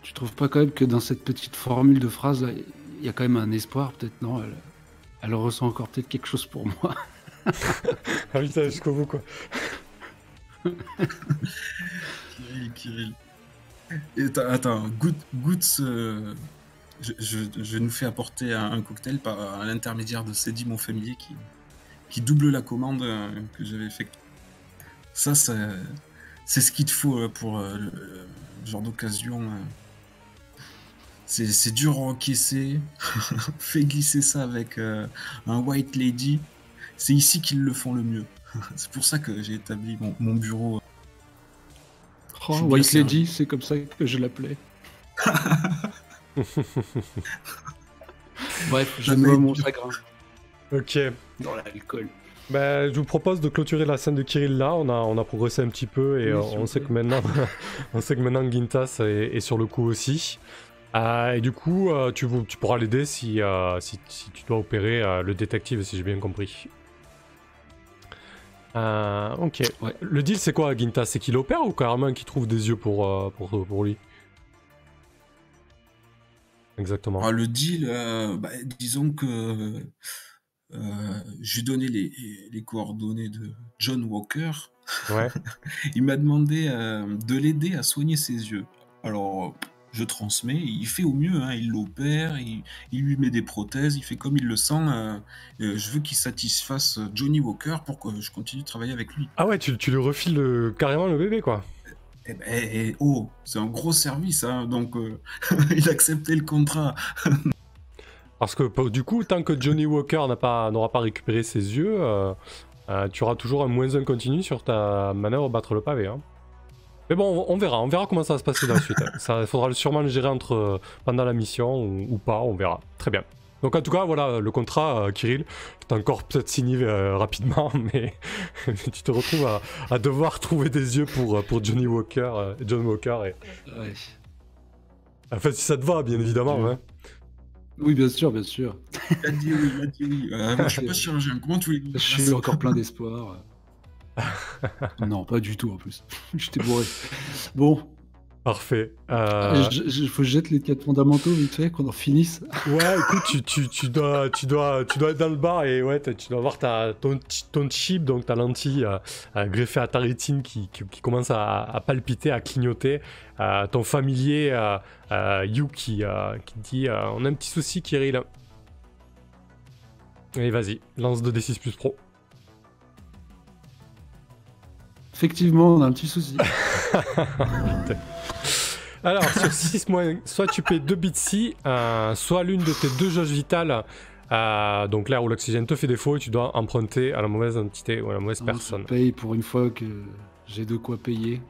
tu trouves pas quand même que dans cette petite formule de phrase, là, il y a quand même un espoir, peut-être, non? Elle ressent encore peut-être quelque chose pour moi. Ah oui, ça jusqu'au bout, quoi. Kirill. Et attends, goûte ce... Je nous fais apporter un cocktail à l'intermédiaire de Cédie, mon familier, qui double la commande que j'avais fait. Ça, c'est ce qu'il te faut pour le genre d'occasion. C'est dur à encaisser. Fais glisser ça avec un White Lady. C'est ici qu'ils le font le mieux. C'est pour ça que j'ai établi mon bureau. Oh, suis bien White servi. Lady, c'est comme ça que je l'appelais. Bref, je Jamais noie mon dit. chagrin Ok. dans l'alcool. Bah, je vous propose de clôturer la scène de Kirill là. On a progressé un petit peu et Oui, s'il on vous sait plaît. que maintenant, on sait que maintenant Gintas est sur le coup aussi. Et du coup, tu pourras l'aider si tu dois opérer le détective, si j'ai bien compris. Ok. Ouais. Le deal, c'est quoi, Gintas? C'est qu'il opère ou carrément qu'il trouve des yeux pour lui? Exactement. Alors, le deal, disons que j'ai donné les coordonnées de John Walker. Ouais. Il m'a demandé de l'aider à soigner ses yeux. Alors, je transmets, il fait au mieux, hein, il l'opère, il lui met des prothèses, il fait comme il le sent. Je veux qu'il satisfasse Johnny Walker pour que je continue de travailler avec lui. Ah ouais, tu lui refiles carrément le bébé, quoi. Oh, c'est un gros service, hein, donc il a accepté le contrat. Parce que du coup, tant que Johnny Walker n'aura pas récupéré ses yeux, tu auras toujours un -1 continu sur ta manœuvre battre le pavé. Hein. Mais bon, on verra comment ça va se passer dans la suite. Il faudra sûrement le gérer pendant la mission ou pas, on verra. Très bien. Donc en tout cas, voilà, le contrat, Kirill, t'as encore peut-être signé rapidement, mais tu te retrouves à devoir trouver des yeux pour Johnny Walker, John Walker. Ouais. Enfin, si ça te va, bien évidemment. Hein. Oui, bien sûr, bien sûr. Il a dit oui. Moi, je suis pas chirurgien. Comment tu voulais Je suis encore plein d'espoir. Non, pas du tout en plus. J'étais bourré. Bon, Parfait. il faut que je jette les 4 fondamentaux vite fait, qu'on en finisse. Ouais, écoute, tu dois être dans le bar et ouais, tu dois avoir ton chip, donc ta lentille greffée à ta rétine qui commence à palpiter, à clignoter. Ton familier, You, qui dit on a un petit souci, Kirill. Allez, vas-y, lance 2d6 plus pro. Effectivement, on a un petit souci. Alors, sur 6 mois, soit tu payes 2 bits soit l'une de tes 2 jauges vitales, donc l'air ou l'oxygène, te fait défaut et tu dois emprunter à la mauvaise entité ou à la mauvaise personne. Je paye pour une fois que j'ai de quoi payer.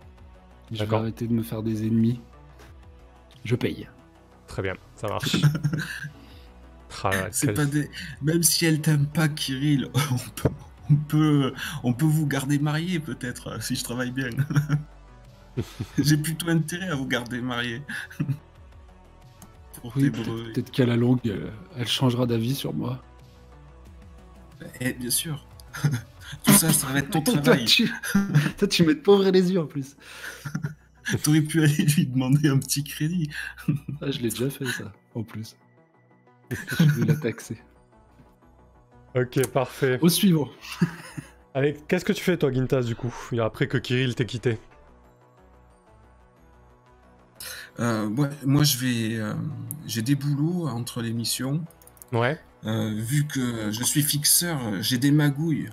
Je vais D'accord. arrêter de me faire des ennemis. Je paye. Très bien, ça marche. Ah ouais, C'est quel- pas des... Même si elle t'aime pas, Kirill, on peut vous garder marié peut-être, si je travaille bien. J'ai plutôt intérêt à vous garder marié. Pour Oui, tes peut-être brevets. peut-être qu'à la longue, elle changera d'avis sur moi. Eh, bien sûr. Tout ça, ça va être ton travail. Toi, tu mets de pauvres les yeux en plus. T'aurais pu aller lui demander un petit crédit. Ah, je l'ai déjà fait ça, en plus. Je vais la taxer. Ok, parfait. Au suivant. Allez, qu'est-ce que tu fais toi, Gintas, du coup, après que Kirill t'ait quitté? Moi, je vais. J'ai des boulots entre les missions. Ouais. Vu que je suis fixeur, j'ai des magouilles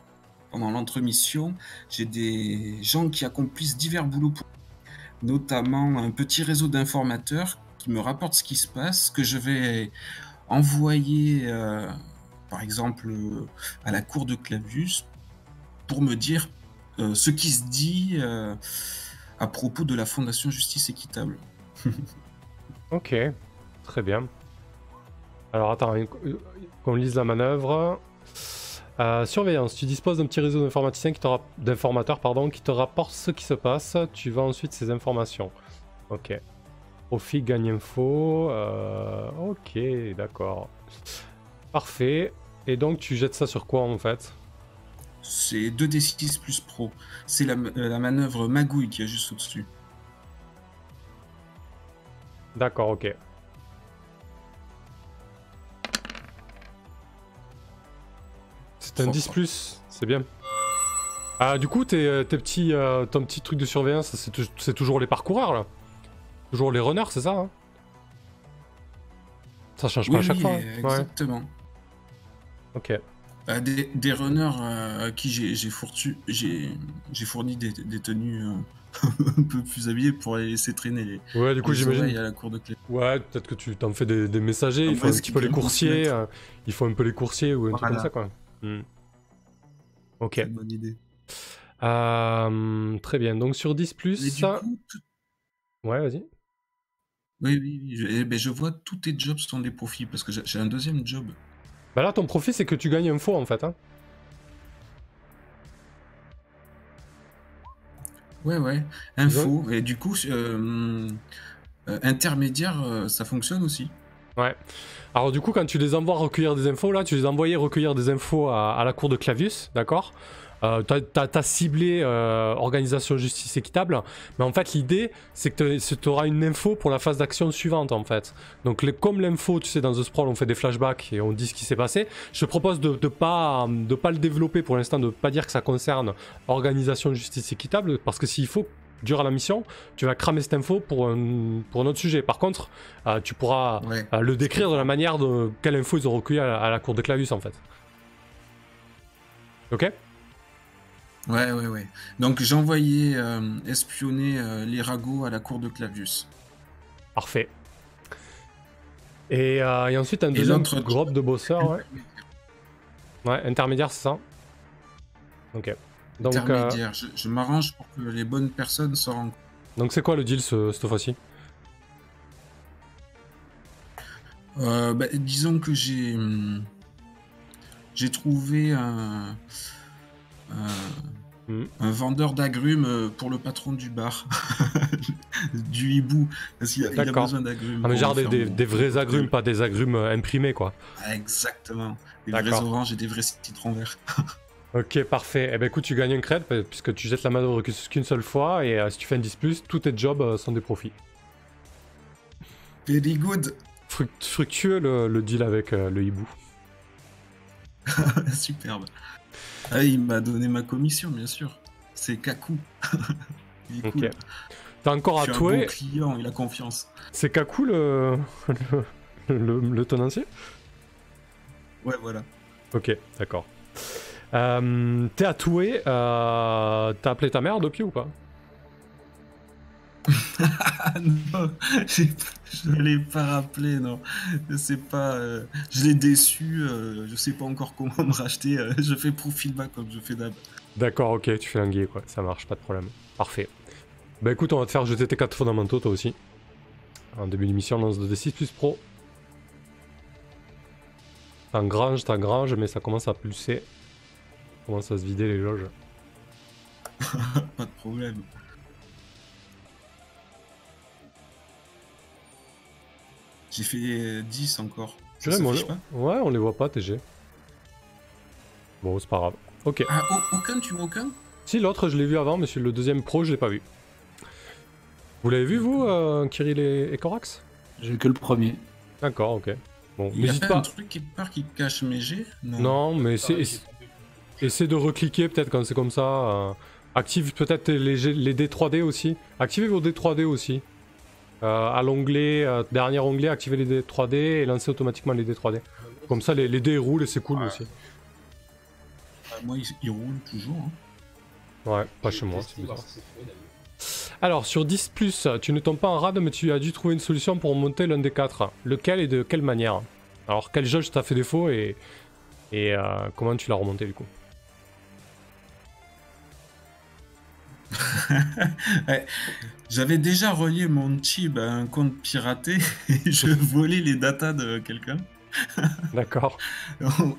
pendant l'entremission. J'ai des gens qui accomplissent divers boulots, notamment un petit réseau d'informateurs qui me rapportent ce qui se passe, que je vais envoyer, par exemple, à la cour de Clavius pour me dire ce qui se dit à propos de la Fondation Justice Équitable. Ok, très bien. Alors attends, qu'on lise la manœuvre. Surveillance, tu disposes d'un petit réseau d'informateurs qui te rapporte ce qui se passe. Tu vas ensuite ces informations. Ok. Profit, gagne info. Ok, d'accord. Parfait. Et donc tu jettes ça sur quoi en fait? C'est 2d6 plus pro. C'est la manœuvre magouille qui est juste au-dessus. D'accord, ok. C'est un 10+, c'est bien. Du coup, ton petit truc de surveillance, c'est toujours les parcoureurs, là? Toujours les runners, c'est ça, hein? Ça change pas à chaque fois, hein. Exactement. Ouais. Ok. Des runners à qui j'ai fourni des tenues un peu plus habillées pour les laisser traîner Ouais, du coup, les j'imagine. oreilles à la cour de clé. Ouais, peut-être que tu t'en fais des messagers, il faut un petit peu les coursiers, il faut un peu les coursiers ou un truc comme ça, quoi. Ok. C'est une bonne idée. Très bien, donc sur 10+, Mais du ça... coup, Ouais, vas-y. oui. Je vois tous tes jobs sont des profits parce que j'ai un deuxième job. Bah là, ton profit, c'est que tu gagnes info, en fait, hein. Ouais. Info. Et du coup, intermédiaire, ça fonctionne aussi. Ouais. Alors du coup, quand tu les envoies recueillir des infos, là, tu les envoyais recueillir des infos à la cour de Clavius, d'accord? T'as ciblé organisation justice équitable, mais en fait l'idée c'est que tu auras une info pour la phase d'action suivante en fait. Donc comme l'info, tu sais, dans The Sprawl on fait des flashbacks et on dit ce qui s'est passé, je te propose de pas le développer pour l'instant, de pas dire que ça concerne organisation justice équitable, parce que s'il faut, durant la mission, tu vas cramer cette info pour un autre sujet. Par contre, tu pourras le décrire de la manière de quelle info ils ont recueilli à la cour de Clavius en fait. Ok? Ouais. Donc j'ai envoyé espionner les ragots à la cour de Clavius. Parfait. Et ensuite un deuxième groupe de bosseurs, ouais. Ouais, intermédiaire, c'est ça. Ok. Donc, intermédiaire, je m'arrange pour que les bonnes personnes se rencontrent. Donc c'est quoi le deal cette fois-ci? Disons que j'ai trouvé un vendeur d'agrumes pour le patron du bar. Du hibou, parce qu'il a besoin d'agrumes. Ah mais genre des vrais agrumes, pas des agrumes imprimés quoi. Exactement, des vrais oranges et des vrais citrons verts. Ok, parfait. Eh ben écoute, tu gagnes un cred puisque tu jettes la manœuvre qu'une seule fois et si tu fais un 10+, tous tes jobs sont des profits. Very good. Fructueux le deal avec le hibou. Superbe. Ah, il m'a donné ma commission, bien sûr. C'est Kaku. Il est cool. T'as encore à touer. Un bon client, il a confiance. C'est Kaku le tenancier? Ouais, voilà. Ok, d'accord. T'es à touer. T'as appelé ta mère depuis ou pas? Ah non, je ne l'ai pas rappelé, non. Je sais pas, je l'ai déçu, je sais pas encore comment me racheter. Je fais profil bas comme je fais d'hab. D'accord, ok, tu fais un guet quoi, ça marche, pas de problème. Parfait. Bah écoute, on va te faire jeter tes 4 fondamentaux toi aussi. En début d'émission, lance 2d6 plus pro. T'engranges, mais ça commence à pulser. Ça commence à se vider les loges. Pas de problème. J'ai fait 10 encore. Ça Purée, s'affiche pas ouais, on les voit pas, TG. Bon, c'est pas grave. Ok. Ah, aucun, tu vois aucun? Si, l'autre, je l'ai vu avant, mais sur le deuxième pro, je l'ai pas vu. Vous l'avez vu, vous, Kirill et Corax? J'ai que le premier. D'accord, ok. Bon, Il y a n'hésite pas un pas. truc quelque part qui cache mes G? Non, mais essaie de recliquer peut-être quand c'est comme ça. Active peut-être les D3D aussi. Activez vos D3D aussi. À l'onglet, dernier onglet, activez les D3D et lancez automatiquement les D3D. Comme ça, les dés roulent et c'est cool aussi. Moi, il roule toujours. Hein. Ouais, pas chez moi, c'est bizarre. Alors, sur 10+, tu ne tombes pas en rade, mais tu as dû trouver une solution pour monter l'un des 4. Lequel et de quelle manière? Alors, quel jauge t'a fait défaut et comment tu l'as remonté du coup? Ouais. J'avais déjà relié mon chip à un compte piraté et je volais les datas de quelqu'un. D'accord.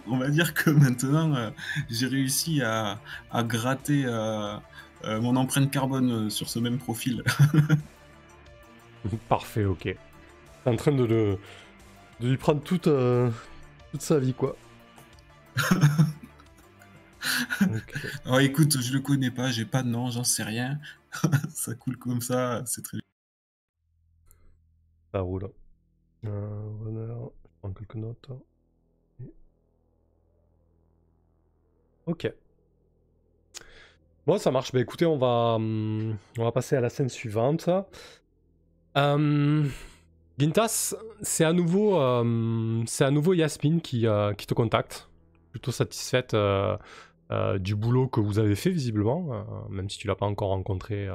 On va dire que maintenant, j'ai réussi à gratter mon empreinte carbone sur ce même profil. Parfait, ok. T'es en train de lui prendre toute sa vie, quoi. Okay. Alors écoute, je le connais pas, j'ai pas de nom, j'en sais rien. Ça coule comme ça, c'est très bien. Ça roule. Runner, je prends quelques notes. Ok. Bon, ça marche. Bah écoutez, on va passer à la scène suivante. Gintas, c'est à nouveau Yasmine qui te contacte. Plutôt satisfaite du boulot que vous avez fait visiblement, même si tu l'as pas encore rencontré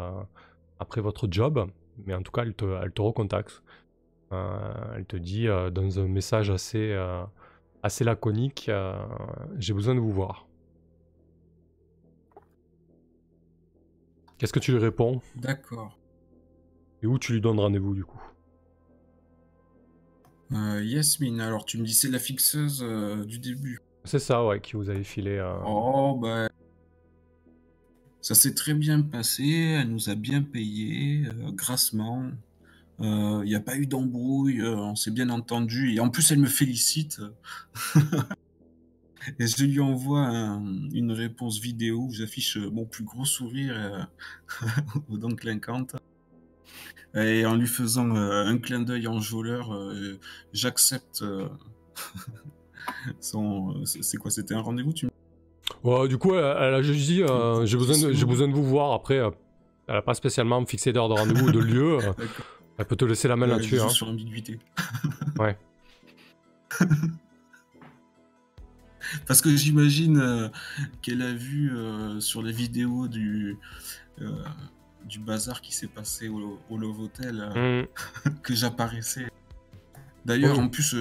après votre job. Mais en tout cas, elle te recontacte. Elle te dit dans un message assez laconique, j'ai besoin de vous voir. Qu'est-ce que tu lui réponds? D'accord. Et où tu lui donnes rendez-vous du coup? Yasmine, alors tu me dis c'est la fixeuse du début. C'est ça, ouais, qui vous avez filé. Oh, bah. Ça s'est très bien passé, elle nous a bien payé, grassement. Il n'y a pas eu d'embrouille, on s'est bien entendu. Et en plus, elle me félicite. Et je lui envoie une réponse vidéo où j'affiche mon plus gros sourire aux dents clinquantes. Et en lui faisant un clin d'œil enjôleur, j'accepte son... C'est quoi, c'était un rendez-vous, tu me... Ouais, du coup, elle a juste dit j'ai besoin de vous voir. Après, elle a pas spécialement fixé d'heure de rendez-vous ou de lieu. Elle peut te laisser la main là-dessus. Hein. Sur ambiguïté. Ouais. Parce que j'imagine qu'elle a vu sur les vidéos du bazar qui s'est passé au Love Hotel que j'apparaissais. D'ailleurs, en plus,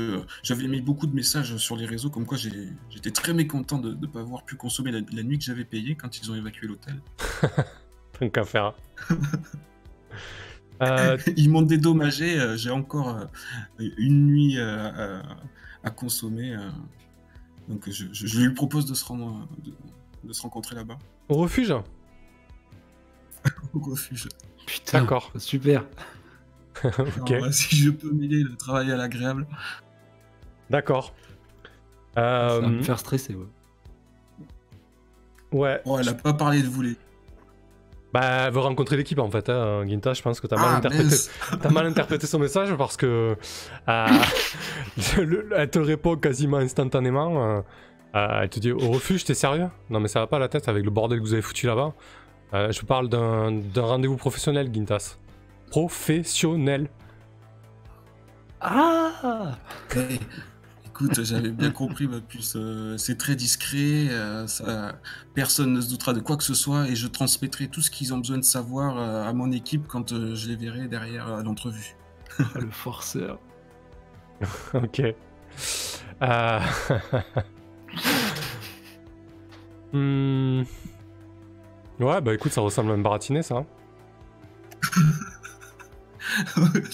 j'avais mis beaucoup de messages sur les réseaux comme quoi j'étais très mécontent de ne pas avoir pu consommer la nuit que j'avais payée quand ils ont évacué l'hôtel. Tant qu'à faire. Ils m'ont dédommagé, j'ai encore une nuit à consommer. Donc je lui propose de se rencontrer là-bas. Au refuge? Au refuge. Putain, d'accord. Super. Ok. Alors, si je peux mêler le travail à l'agréable. D'accord. Ça va me faire stresser, ouais. Ouais. Oh, elle a pas parlé de vous les. Bah, elle veut rencontrer l'équipe en fait, hein. Ginta, je pense que t'as mal interprété son message parce que elle te répond quasiment instantanément. Elle te dit au refuge, t'es sérieux? Non mais ça va pas la tête avec le bordel que vous avez foutu là-bas. Je parle d'un rendez-vous professionnel, Gintas. Professionnel. Ah Hey, Écoute, j'avais bien compris, ma puce. C'est très discret. Personne ne se doutera de quoi que ce soit et je transmettrai tout ce qu'ils ont besoin de savoir à mon équipe quand je les verrai derrière l'entrevue. Ah, le forceur. Ok. Hmm. Ouais, bah écoute, ça ressemble à un baratiné, ça.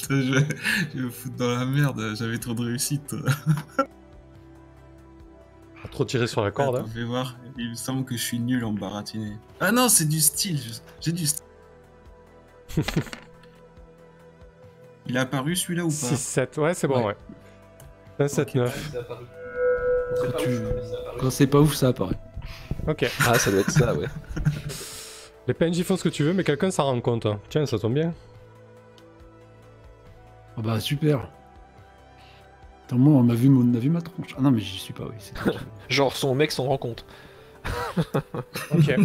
Je vais me foutre dans la merde, j'avais trop de réussite. Trop tiré sur la corde. Attends, fais voir. Il me semble que je suis nul en baratiné. Ah non, c'est du style. J'ai du style. Il est apparu celui-là ou pas? 6-7, ouais, c'est bon, ouais. 1-7-9. Quand c'est pas ouf, ça apparaît. Ok. Ah, ça doit être ça, ouais. Les PNJ font ce que tu veux, mais quelqu'un s'en rend compte. Tiens, ça tombe bien. Ah bah super. Attends, moi, on a vu ma tronche. Ah non, mais j'y suis pas, oui. c'est vrai. Genre, son mec s'en rend compte. Ok.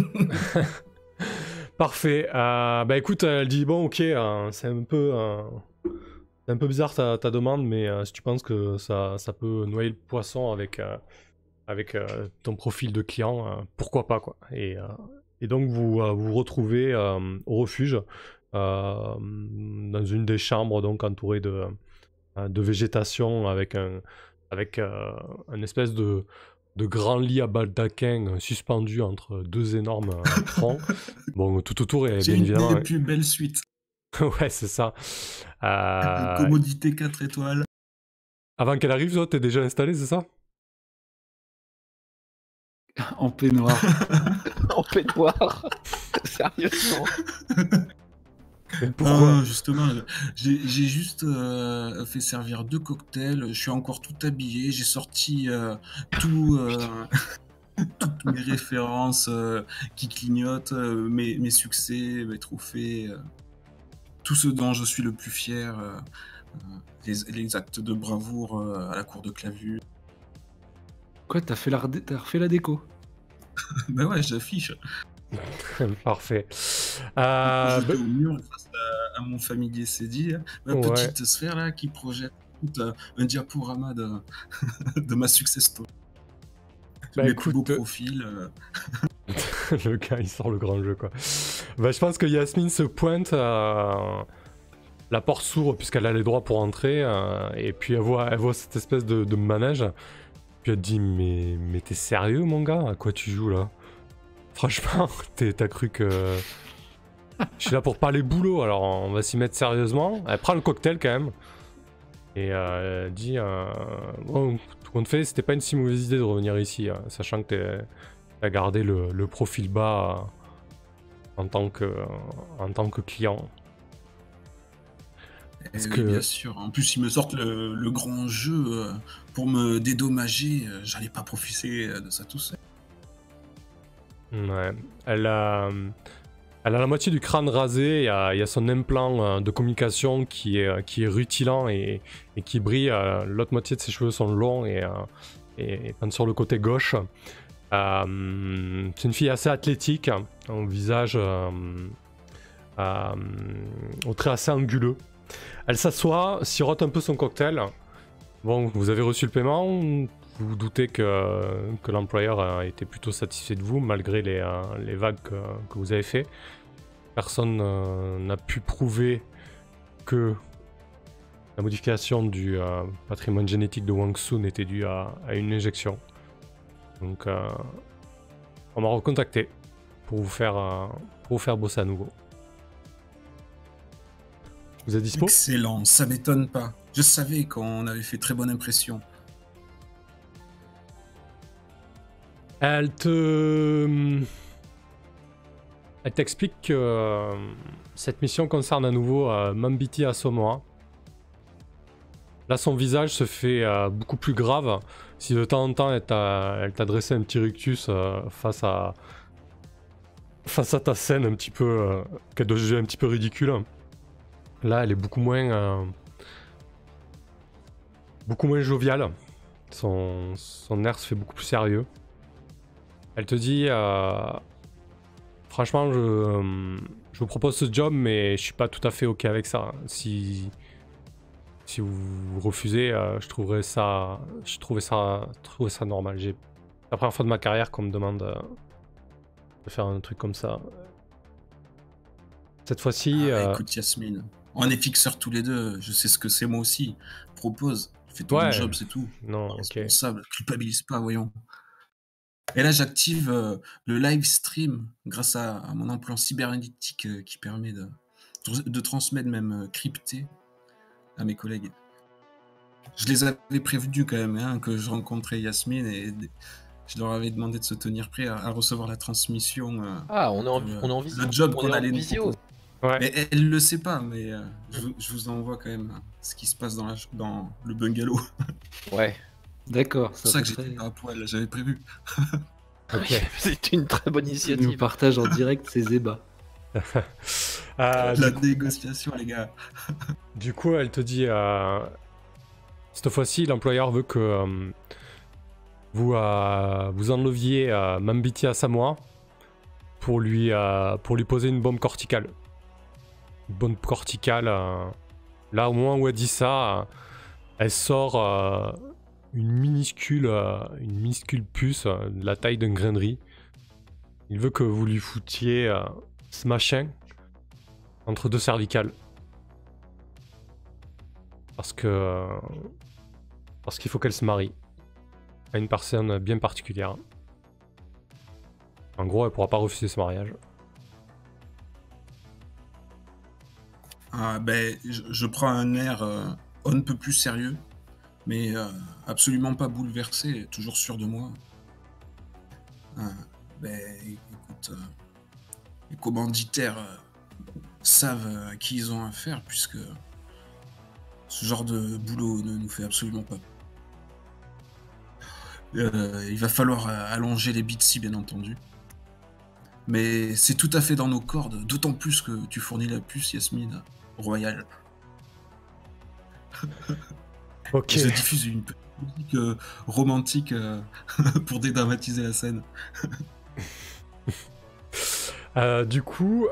Parfait. Bah écoute, elle dit bon, ok, c'est un peu bizarre ta demande, mais si tu penses que ça peut noyer le poisson avec ton profil de client, pourquoi pas, quoi. Et donc vous vous retrouvez au refuge dans une des chambres, donc entourée de végétation avec un espèce de grand lit à baldaquin suspendu entre deux énormes troncs. Bon, tout autour est J'ai bien une évidemment. des plus belles suites. Ouais, c'est ça. Commodité 4 étoiles. Avant qu'elle arrive, toi, t'es déjà installé, c'est ça? En peignoir. En peignoir. Sérieusement. Pourquoi? Non, justement, j'ai juste fait servir 2 cocktails. Je suis encore tout habillé. J'ai sorti toutes mes références qui clignotent, mes succès, mes trophées, tout ce dont je suis le plus fier, les actes de bravoure à la cour de Clavu. Quoi, t'as refait la déco? Ben ouais, j'affiche. Parfait. J'étais au mur face à mon familier Cédille, ma Ouais. petite sphère là qui projette tout un diaporama de ma success story. Bah, Mes plus beaux écoute, profils. le gars, il sort le grand jeu, quoi. Bah, je pense que Yasmine se pointe, la porte s'ouvre puisqu'elle a les droits pour entrer, et puis elle voit cette espèce de manège. Puis elle te dit, mais t'es sérieux, mon gars? À quoi tu joues, là? Franchement, t'as cru que... Je suis là pour parler boulot, alors on va s'y mettre sérieusement. Elle prend le cocktail, quand même. Et elle dit, bon, tout compte fait, c'était pas une si mauvaise idée de revenir ici, sachant que t'as gardé le profil bas en tant que client. Parce Oui, que... bien sûr. En plus, ils me sortent le grand jeu pour me dédommager. J'allais pas profiter de ça tout seul. Ouais. Elle a la moitié du crâne rasé, il y a son implant de communication qui est rutilant et qui brille. L'autre moitié de ses cheveux sont longs et pendent sur le côté gauche. C'est une fille assez athlétique, au visage au trait assez anguleux. Elle s'assoit, sirote un peu son cocktail. Bon, vous avez reçu le paiement. Vous vous doutez que l'employeur était plutôt satisfait de vous, malgré les vagues que vous avez fait. Personne n'a pu prouver que la modification du patrimoine génétique de Wang Sun était due à une injection. Donc, on m'a recontacté pour vous faire bosser à nouveau. Vous êtes dispo? Excellent, ça m'étonne pas. Je savais qu'on avait fait très bonne impression. Elle t'explique que cette mission concerne à nouveau Mambiti Asamoah. Là, son visage se fait beaucoup plus grave. Si de temps en temps, elle t'a dressé un petit rictus face à ta scène un petit peu qu'elle doit juger un petit peu ridicule. Là, elle est beaucoup moins joviale. Son air se fait beaucoup plus sérieux. Elle te dit, franchement, je vous propose ce job, mais je suis pas tout à fait ok avec ça. Si si vous refusez, je trouvais ça normal. C'est la première fois de ma carrière qu'on me demande de faire un truc comme ça. Cette fois-ci... Écoute Yasmine, on est fixeurs tous les deux, je sais ce que c'est moi aussi. Propose, fais ton job, c'est tout. Non, ok. Responsable, culpabilise pas, voyons. Et là, j'active le live stream grâce à mon implant cybernétique qui permet de transmettre même crypté à mes collègues. Je les avais prévenus quand même hein, que je rencontrais Yasmine et je leur avais demandé de se tenir prêts à recevoir la transmission. On est en visio. Le job qu'on allait nous visio. proposer. Ouais. Mais elle le sait pas, mais je vous envoie quand même ce qui se passe dans le bungalow. Ouais. D'accord. C'est pour ça que j'étais pas à poil, j'avais prévu. Ok. C'est une très bonne Il nous initiative. partage en direct ses ébats. La négociation, les gars. Du coup, elle te dit... cette fois-ci, l'employeur veut que vous enleviez Mambiti Asamoah pour lui poser une bombe corticale. Une bombe corticale. Là, au moment où elle dit ça, elle sort une minuscule puce de la taille d'un grain de riz. Il veut que vous lui foutiez ce machin entre deux cervicales. Parce qu'il faut qu'elle se marie à une personne bien particulière. En gros, elle pourra pas refuser ce mariage. Je prends un air on ne peut plus sérieux, mais absolument pas bouleversé, toujours sûr de moi. Écoute, les commanditaires savent à qui ils ont affaire, puisque ce genre de boulot ne nous fait absolument pas. Il va falloir allonger les Bitsy, bien entendu. Mais c'est tout à fait dans nos cordes, d'autant plus que tu fournis la puce, Yasmine, royale. Ok. Je diffuse une petite musique romantique pour dédramatiser la scène. Du coup,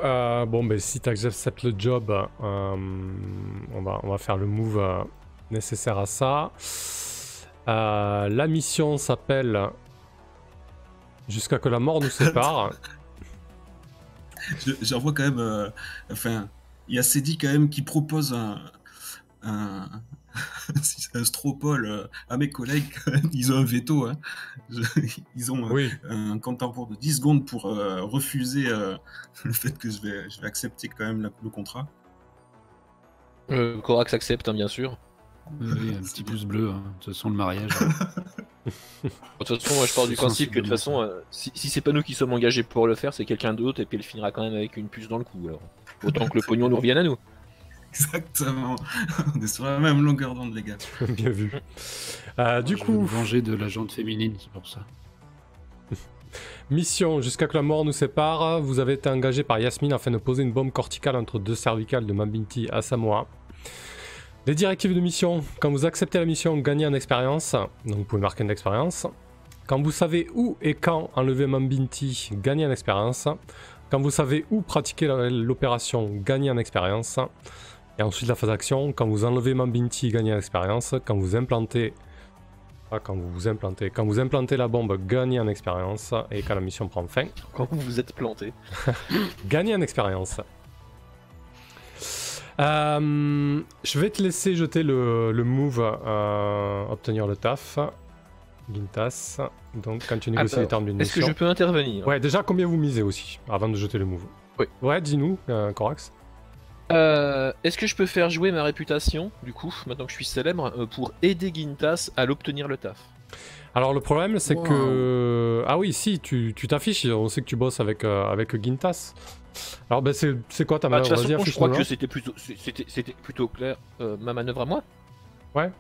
si tu acceptes le job, on va faire le move nécessaire à ça. La mission s'appelle Jusqu'à que la mort nous sépare. J'en vois quand même... il y a Cédie quand même qui propose un stropole à mes collègues. Ils ont un veto. Hein. Ils ont un compte à rebours de 10 secondes pour refuser le fait que je vais accepter quand même le contrat. Corax accepte, hein, bien sûr. Oui, un petit pouce bleu, hein. De toute façon, le mariage. De toute façon, moi je pars du principe que de toute façon, si c'est pas nous qui sommes engagés pour le faire, c'est quelqu'un d'autre et puis elle finira quand même avec une puce dans le cou. Alors. Autant que le pognon nous revienne à nous. Exactement. On est sur la même longueur d'onde, les gars. Bien vu. Du Je coup, vais me venger de la jante féminine, c'est pour ça. mission Jusqu'à que la mort nous sépare. Vous avez été engagé par Yasmine afin de poser une bombe corticale entre deux cervicales de Mambiti Asamoah. Les directives de mission: quand vous acceptez la mission, gagnez en expérience, donc vous pouvez marquer une expérience. Quand vous savez où et quand enlever Mambiti, gagnez en expérience. Quand vous savez où pratiquer l'opération, gagnez en expérience. Et ensuite la phase d'action: quand vous enlevez Mambiti, gagnez en expérience. Quand vous implantez la bombe, gagnez en expérience. Et quand la mission prend fin, Quand vous vous êtes planté. gagnez en expérience. Je vais te laisser jeter le move obtenir le taf. Gintas. Donc quand tu négocies les termes d'une Est-ce mission. que je peux intervenir? Ouais, déjà combien vous misez aussi avant de jeter le move? Oui. Ouais, dis-nous, Corax. Est-ce que je peux faire jouer ma réputation, du coup, maintenant que je suis célèbre, pour aider Gintas à l'obtenir le taf? Alors le problème c'est que... Ah oui, si, tu t'affiches, on sait que tu bosses avec Gintas. Alors ben c'est quoi ta manœuvre? De toute Vas-y, façon, je crois affiche-nous-la. que c'était plutôt clair. Ma manœuvre à moi? Ouais.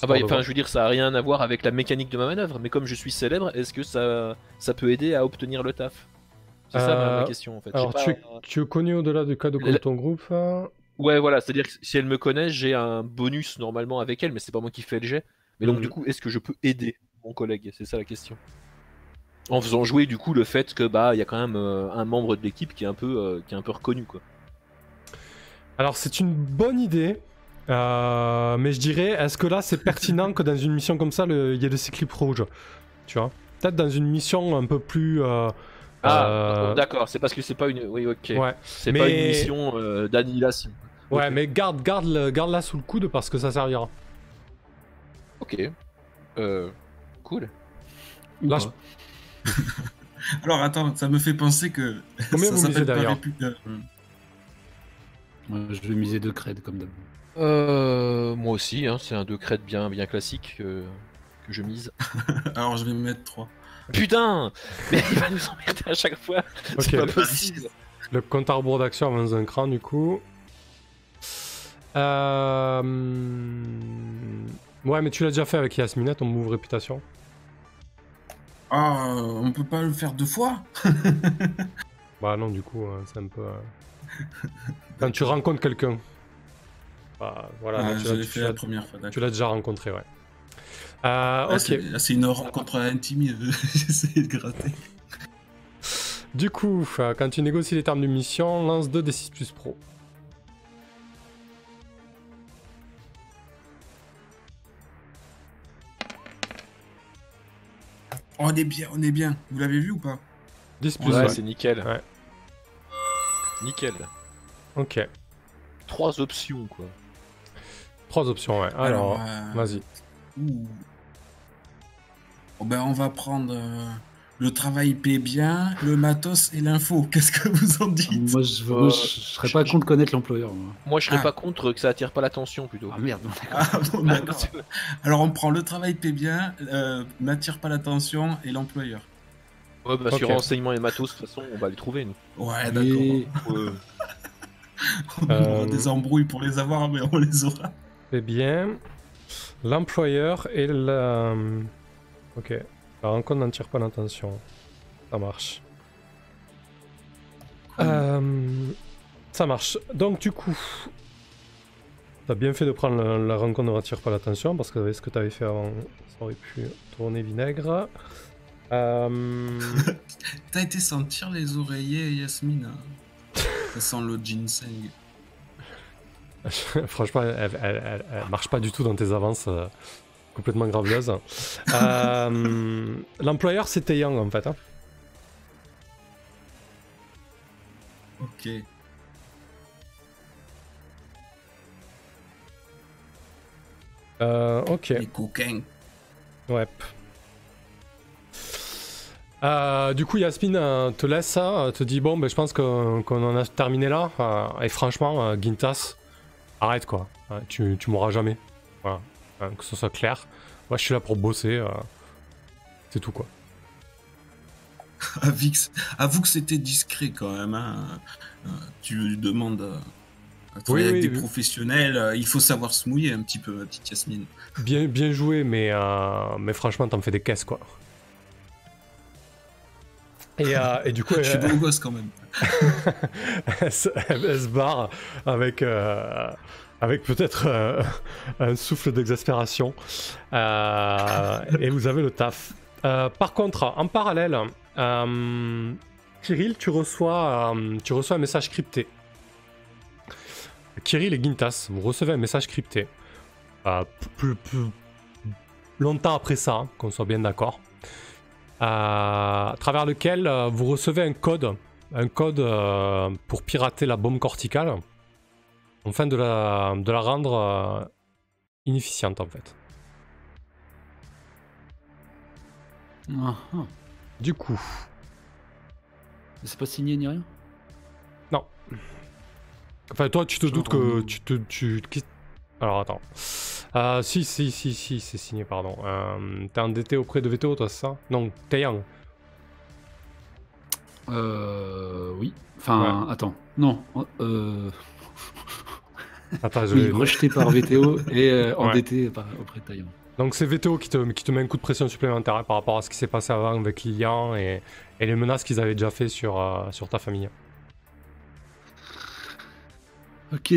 Ah bah, enfin, je veux dire, ça a rien à voir avec la mécanique de ma manœuvre, mais comme je suis célèbre, est-ce que ça peut aider à obtenir le taf? C'est ça ma question en fait. Alors tu es connu au-delà du cadre de ton groupe Ouais, voilà, c'est-à-dire que si elle me connaît, j'ai un bonus normalement avec elle, mais c'est pas moi qui fais le jet. Mais donc, du coup, est-ce que je peux aider mon collègue? C'est ça la question. En faisant jouer du coup le fait que il y a quand même un membre de l'équipe qui est un peu reconnu quoi. Alors c'est une bonne idée. Mais je dirais, est-ce que là c'est pertinent que dans une mission comme ça, il y ait de ces clips rouges? Tu vois? Peut-être dans une mission un peu plus. D'accord, c'est parce que c'est pas une. Oui, ok. Ouais. C'est Mais- pas une mission d'annihilation. Ouais, Ok. mais garde-la sous le coude parce que ça servira. Ok. Cool. Ou Là, pas. Alors attends, ça me fait penser que Combien ça vous misez s'appelle pas derrière? Je vais miser 2 creds comme d'hab. Moi aussi, hein, c'est un 2 crêtes bien classique que je mise. Alors je vais me mettre 3. Putain, mais il va nous emmerder à chaque fois. Ok. C'est pas possible. Le compte à rebours d'action avance d'un cran du coup. Ouais, mais tu l'as déjà fait avec Yasminette, on move réputation. Ah, on peut pas le faire 2 fois? Bah non, du coup, c'est un peu. Quand tu rencontres quelqu'un. Bah voilà, Ah, donc je l'ai fait la première fois, tu d'accord. l'as déjà rencontré, ouais. Ah, Ok. c'est une rencontre intime, j'essaie de gratter. Du coup, quand tu négocies les termes d'une mission, lance 2 d 6 plus pro. Oh, on est bien. Vous l'avez vu ou pas? 10 plus, Ouais, ouais. c'est nickel. Ouais. Nickel. Ok. 3 options, quoi. 3 options, ouais. Alors, vas-y. ouh. Oh, ben, on va prendre le travail paie bien, le matos et l'info. Qu'est-ce que vous en dites? Moi, je serais pas contre connaître l'employeur. Moi. Moi, je serais Ah. pas contre que ça attire pas l'attention, plutôt. Ah merde, non, d'accord. Ah, bon, d'accord. Alors on prend le travail paie bien, n'attire pas l'attention et l'employeur. Ouais, bah, Ok. sur renseignements et matos, de toute façon, on va les trouver, nous. Ouais, Mais- d'accord. Ouais. On aura des embrouilles pour les avoir, mais on les aura. Eh bien, l'employeur et la... Ok. La rencontre n'en tire pas l'attention. Ça marche. Ça marche. Donc du coup, t'as bien fait de prendre la rencontre ne retire pas l'attention parce que avec ce que t'avais fait avant, ça aurait pu tourner vinaigre. T'as été sentir les oreillers, Yasmine? Ça sent le ginseng. Franchement, elle marche pas du tout dans tes avances complètement graveleuses. L'employeur c'était Yang en fait. Hein. Ok. Ok. Les coquins. Ouais. Du coup, Yasmine te laisse ça, te dit bon, ben, je pense qu'on en a terminé là. Et franchement, Gintas, arrête quoi. Tu mourras jamais. Voilà. Que ce soit clair. Moi, je suis là pour bosser. C'est tout quoi. Avoue que c'était discret quand même. Hein. Tu lui demandes à travailler avec des professionnels. Il faut savoir se mouiller un petit peu, ma petite Yasmine. Bien joué, mais franchement, t'en fais des caisses quoi. Et du coup, Je suis beau gosse quand même. elle se barre avec peut-être un souffle d'exaspération. Et vous avez le taf. Par contre, en parallèle, Kirill, tu reçois un message crypté. Kirill et Gintas, vous recevez un message crypté. Plus longtemps après ça, hein, qu'on soit bien d'accord. À travers lequel vous recevez un code pour pirater la bombe corticale, afin de la rendre inefficiente en fait. Ah, ah. Du coup, C'est pas signé ni rien? non. Enfin, toi, tu te Genre, doutes que alors attends. Si, c'est signé, pardon. T'es endetté auprès de VTO, toi, c'est ça? Non, Taeyang. Oui. Enfin, attends. Non. Attends, je Oui, vais... rejeté par VTO et endetté auprès de Taïwan. Donc c'est VTO qui te met un coup de pression supplémentaire hein, par rapport à ce qui s'est passé avant avec Lilian et les menaces qu'ils avaient déjà fait sur ta famille. Ok.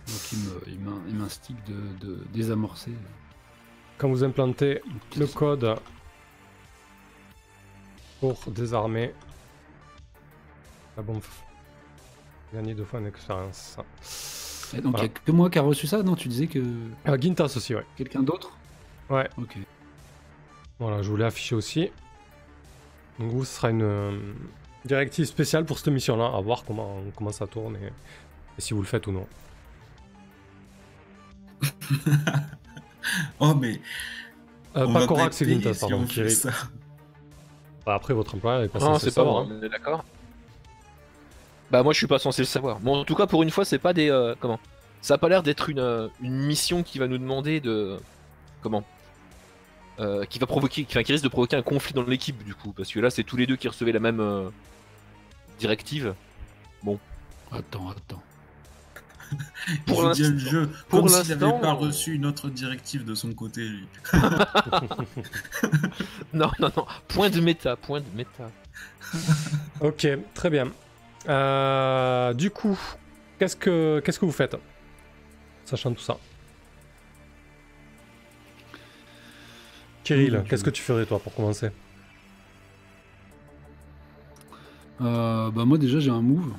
Donc il m'instigue de désamorcer. Quand vous implantez le code pour désarmer la bombe Gagner 2 fois en expérience. Et donc, il Voilà. n'y a que moi qui a reçu ça? Non, tu disais que Gintas aussi, ouais. quelqu'un d'autre? Ouais. Ok. Voilà, je voulais afficher aussi. Donc vous, ce sera une directive spéciale pour cette mission-là, à voir comment ça tourne et si vous le faites ou non. Oh, mais on Pas va Korak, être c'est payé Gintas, si pardon. on fait Kirill. ça. Bah, après, votre employeur est pas Non, censé c'est pas savoir. moi, hein. on est d'accord. Bah moi je suis pas censé le savoir. Bon en tout cas pour une fois c'est pas des comment. Ça a pas l'air d'être une mission qui va nous demander de comment qui va provoquer, qui risque de provoquer un conflit dans l'équipe du coup parce que là c'est tous les deux qui recevaient la même directive. Attends. Pour Il joue bien l'instant- le jeu, pour comme s'il n'avait l'instant, pas reçu une autre directive de son côté, lui. Non, point de méta. Ok, très bien. Du coup, qu'est-ce que vous faites, sachant tout ça? Kirill, Mon Dieu. qu'est-ce que tu ferais toi pour commencer? Bah moi déjà j'ai un move,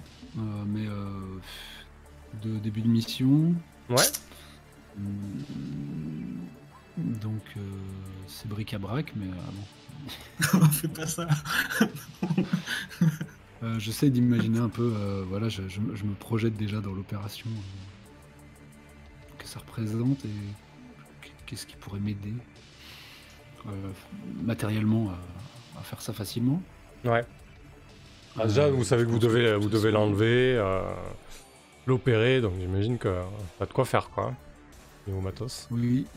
mais de début de mission. Ouais. Donc c'est bric-à-brac, mais bon. Fais pas ça. J'essaie d'imaginer un peu, voilà, je me projette déjà dans l'opération que ça représente et qu'est-ce qui pourrait m'aider matériellement à faire ça facilement. Ouais. Ah, déjà, vous savez que vous devez l'enlever, l'opérer, donc j'imagine que pas de quoi faire, quoi. Hein, niveau matos. Oui.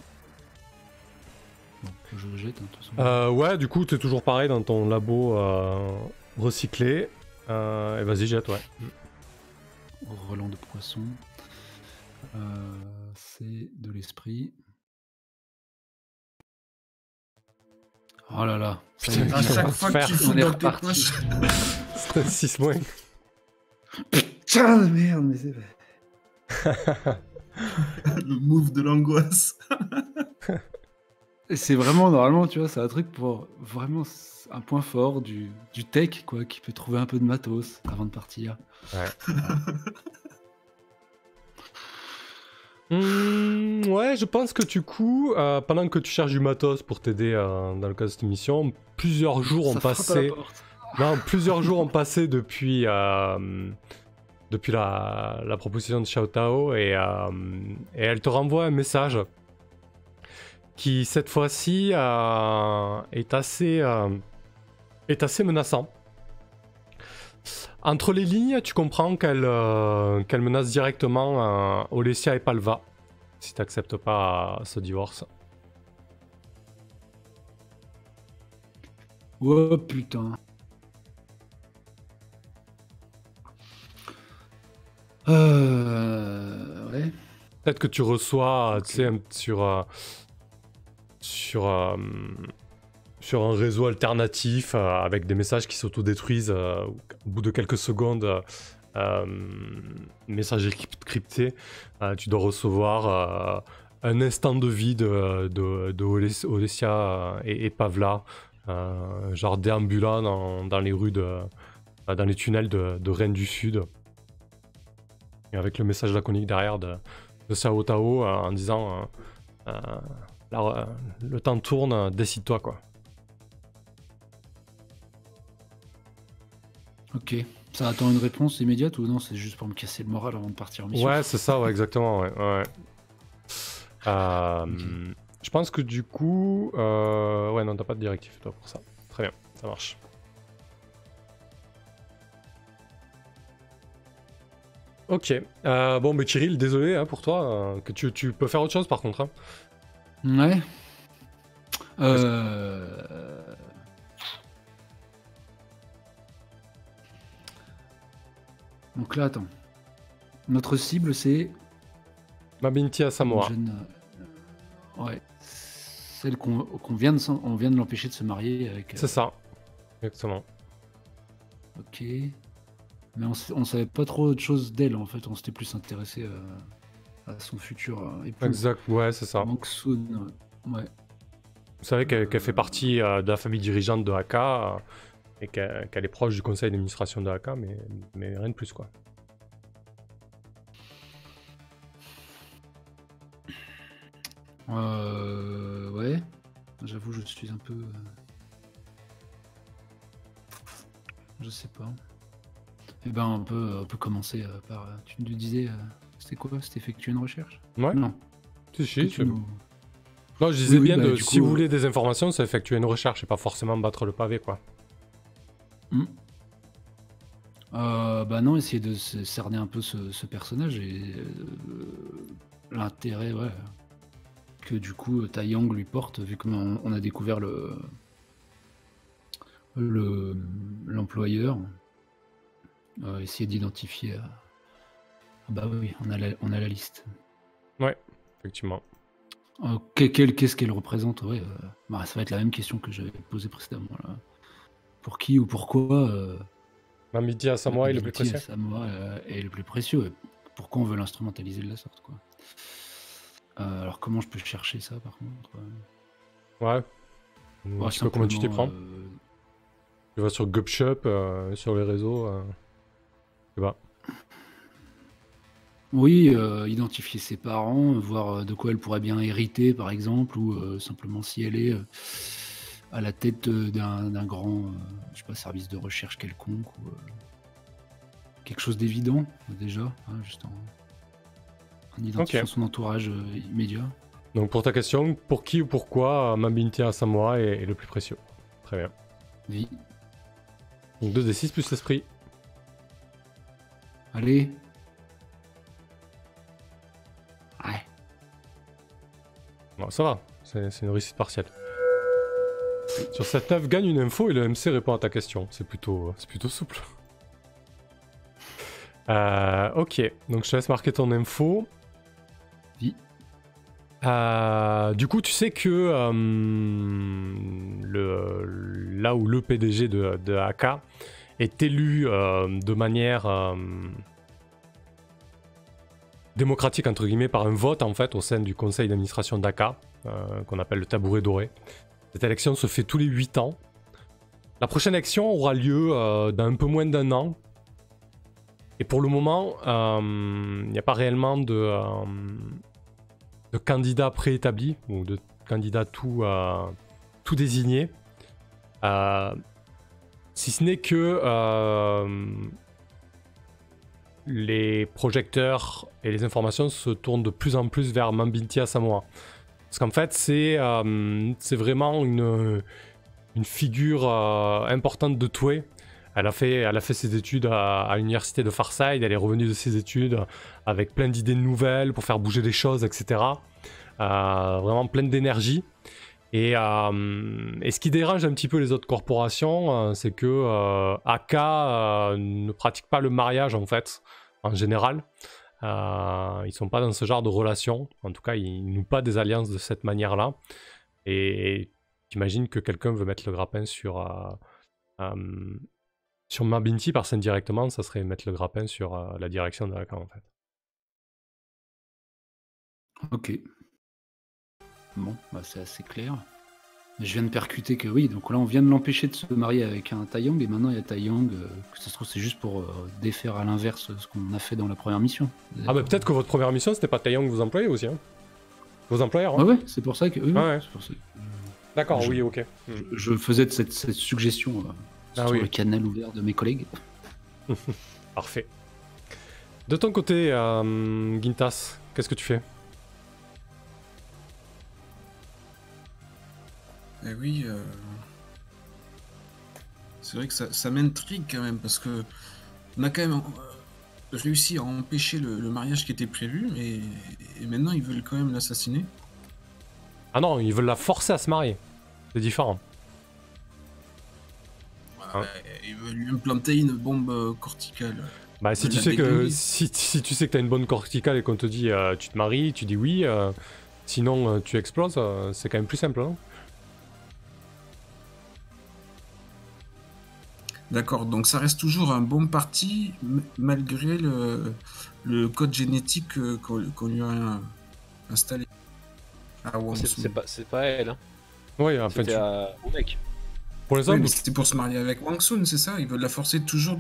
Bon, je le jette, hein, de toute façon. Ouais, du coup, t'es toujours pareil dans ton labo recyclé. Et vas-y, jette, ouais. Relent de poisson. C'est de l'esprit. Oh là là. Ça y est, À chaque fois que tu On fous est dans tes reparti. poches. C'est un 6 moins. Putain de merde, mais c'est vrai. Le move de l'angoisse. C'est vraiment, normalement, tu vois, c'est un truc pour vraiment un point fort du tech, quoi, qui peut trouver un peu de matos avant de partir. Ouais. Ouais, je pense que du coup, pendant que tu cherches du matos pour t'aider dans le cas de cette mission, plusieurs jours ont Ça frappe à passé. la porte. Non, plusieurs jours ont passé depuis la proposition de Xiao Tao et elle te renvoie un message qui cette fois-ci est assez menaçant. Entre les lignes, tu comprends qu'elle menace directement Olesia et Palva si t'acceptes pas ce divorce. Oh putain. Ouais. Peut-être que tu reçois, Ok. tu sais, sur un réseau alternatif avec des messages qui s'autodétruisent au bout de quelques secondes, messagerie cryptée, tu dois recevoir un instant de vie de Olesia et Pavla, genre déambulant dans les rues dans les tunnels de Rennes du Sud. Et avec le message laconique derrière de Xiao Tao en disant le temps tourne, décide-toi quoi. Ok. Ça attend une réponse immédiate ou non? C'est juste pour me casser le moral avant de partir en mission. Ouais, c'est ça, ouais, exactement. Ouais. Je pense que du coup, ouais, non, t'as pas de directive toi pour ça. Très bien, ça marche. Ok. Bon, mais Kirill, désolé hein, pour toi. Que tu peux faire autre chose par contre. Hein. Ouais. Donc là, attends. Notre cible, c'est Mabinti à une Samoa. jeune, ouais. Celle qu'on vient de l'empêcher de se marier avec. C'est ça. Exactement. Ok. Mais on savait pas trop de choses d'elle en fait. On s'était plus intéressé à son futur époux. Exact, ouais, c'est ça. Mangsun. Ouais. Vous savez qu'elle fait partie de la famille dirigeante de Haka et qu'elle est proche du conseil d'administration de Haka, mais rien de plus quoi. Ouais. J'avoue, je suis un peu... Je sais pas. Eh ben, on peut commencer par... Tu nous disais... C'était quoi? C'était effectuer une recherche? Ouais. Non. Si, Que si. tu nous- Non, je disais Oui, bien, bah, de, du si coup, vous voulez des informations, c'est effectuer une recherche et pas forcément battre le pavé, quoi. Bah non, essayer de se cerner un peu ce personnage et l'intérêt, ouais, que du coup Taeyang lui porte, vu qu'on on a découvert l'employeur. Essayer d'identifier. Ah bah oui, on a la liste. Ouais, effectivement. Qu'est-ce qu'elle représente? Ouais, bah, ça va être la même question que j'avais posée précédemment. Là. Pour qui ou pourquoi Mamiti à Samouraï, le plus Mamiti précieux. Samoa est le plus précieux. Pourquoi on veut l'instrumentaliser de la sorte, quoi. Alors comment je peux chercher ça par contre? Ouais. Ouais, Tu sais pas comment tu t'y simplement, prends. Tu vas sur Gupshup, sur les réseaux. Je sais pas. Oui, identifier ses parents, voir de quoi elle pourrait bien hériter, par exemple, ou simplement si elle est à la tête d'un grand, je sais pas, service de recherche quelconque, ou quelque chose d'évident, déjà, hein, juste en identifiant Ok. son entourage immédiat. Donc pour ta question, pour qui ou pourquoi Mamiti à Samouraï est le plus précieux? Très bien. Vie. Donc 2d6 plus l'esprit. Allez. Ouais. Bon, ça va, c'est une réussite partielle. Sur cette œuvre, gagne une info et le MC répond à ta question. C'est plutôt souple. Ok, donc je te laisse marquer ton info. Oui. Du coup, tu sais que là où le PDG de AK est élu de manière démocratique, entre guillemets, par un vote, en fait, au sein du conseil d'administration d'AK, qu'on appelle le tabouret doré. Cette élection se fait tous les 8 ans. La prochaine élection aura lieu dans un peu moins d'1 an. Et pour le moment, il n'y a pas réellement de candidats préétablis, ou de candidats tout désignés. Si ce n'est que les projecteurs et les informations se tournent de plus en plus vers Mambinty Asamoah. Parce qu'en fait, c'est vraiment une figure importante de Toei. Elle a fait ses études à l'université de Farside, elle est revenue de ses études avec plein d'idées nouvelles pour faire bouger les choses, etc. Vraiment pleine d'énergie. Et ce qui dérange un petit peu les autres corporations, c'est que AK ne pratique pas le mariage, en fait, en général. Ils sont pas dans ce genre de relation. En tout cas, ils nouent pas des alliances de cette manière-là. Et j'imagine que quelqu'un veut mettre le grappin sur Mabinty, parce qu'indirectement, ça serait mettre le grappin sur la direction de AK, en fait. Ok. Bon, bah c'est assez clair. Je viens de percuter que oui, donc là on vient de l'empêcher de se marier avec un Taeyang, et maintenant il y a Taeyang, que ça se trouve c'est juste pour défaire à l'inverse ce qu'on a fait dans la première mission. Ah bah peut-être que votre première mission c'était pas Taeyang que vous employez aussi, hein. Vos employeurs, hein. Ouais, c'est pour ça que... oui, Ah ouais. c'est pour ça que, D'accord, je- oui, ok. je faisais de cette suggestion sur oui. le canal ouvert de mes collègues. Parfait. De ton côté, Gintas, qu'est-ce que tu fais? Eh oui, c'est vrai que ça m'intrigue quand même, parce que on a quand même réussi à empêcher le mariage qui était prévu, et maintenant ils veulent quand même l'assassiner. Ah non, ils veulent la forcer à se marier. C'est différent. Voilà, ils veulent lui implanter une bombe corticale. Bah si tu La sais que déglinguer. si tu sais que t'as une bonne corticale et qu'on te dit tu te maries, tu dis oui, sinon tu exploses, c'est quand même plus simple, hein. D'accord, donc ça reste toujours un bon parti malgré le code génétique qu'on lui a installé. Ah, Wang Sun. C'est pas elle, hein. Oui, en fait, C'était au mec. pour l'instant, Oui, mais c'était pour se marier avec Wang Sun, c'est ça? Ils veulent la forcer toujours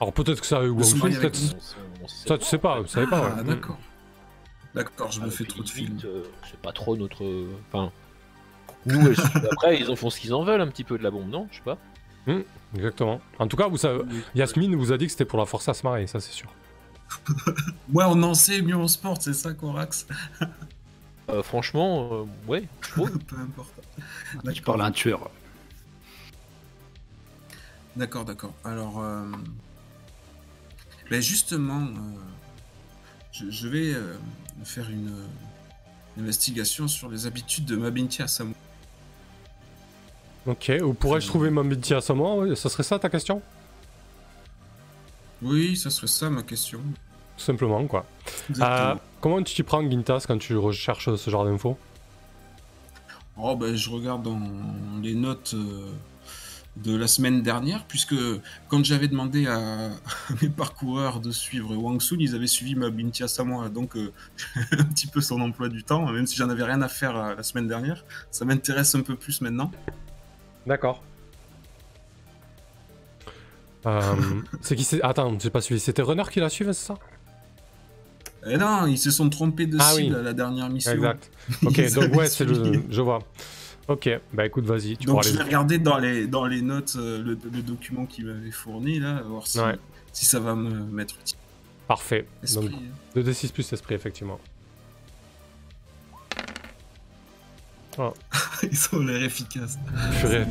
alors peut-être que ça a eu de se marier avec peut-être. lui. Ça, tu sais pas, vous savez pas. Ah, Ouais. d'accord. D'accord, je me fais Puis trop de limite, films. c'est pas trop notre. Enfin, nous, après, ils en font ce qu'ils en veulent un petit peu de la bombe, non? Je sais pas. Exactement. En tout cas, vous savez, Yasmine vous a dit que c'était pour la force à se marier, ça c'est sûr. Ouais, on en sait, mieux on se porte, c'est ça, Corax. Franchement, ouais, je trouve. Peu importe. Tu parles à un tueur. D'accord. Alors, ben justement, je vais faire une investigation sur les habitudes de Mabinti Asamo. Ok, où pourrais-je trouver Mabinti Asamo? Ouais, ça serait ça ta question? Oui, ça serait ça ma question. Tout simplement, quoi. Exactement. Comment tu t'y prends, Gintas, quand tu recherches ce genre d'infos? Oh, ben, je regarde dans les notes de la semaine dernière, puisque quand j'avais demandé à mes parcoureurs de suivre Wang Sun, ils avaient suivi Mabinti Asamoah, donc un petit peu son emploi du temps, même si j'en avais rien à faire la semaine dernière, ça m'intéresse un peu plus maintenant. D'accord. C'est qui c'est... Attends, j'ai pas suivi. C'était Runner qui la suivi, c'est ça? Et non, ils se sont trompés de cible à la dernière mission. Exact. Ok, donc ouais, c'est le... Je vois. Ok, bah écoute, vas-y, tu donc pourras je vais les... regarder dans les notes le document qu'il m'avait fourni, là, voir si ça va me mettre utile. Parfait. Esprit, Donc, 2d6 plus esprit, effectivement. Oh. Ils ont l'air efficaces. Purée,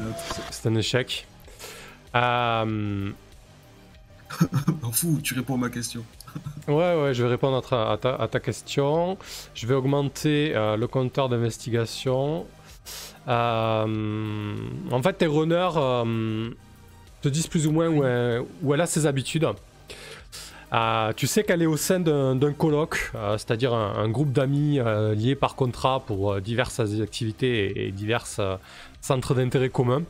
c'est un échec. M'en fous, tu réponds à ma question. Ouais, je vais répondre à ta question. Je vais augmenter le compteur d'investigation. En fait, tes runners te disent plus ou moins où elle a ses habitudes. Tu sais qu'elle est au sein d'un colloque, c'est-à-dire un groupe d'amis liés par contrat pour diverses activités et divers centres d'intérêt communs.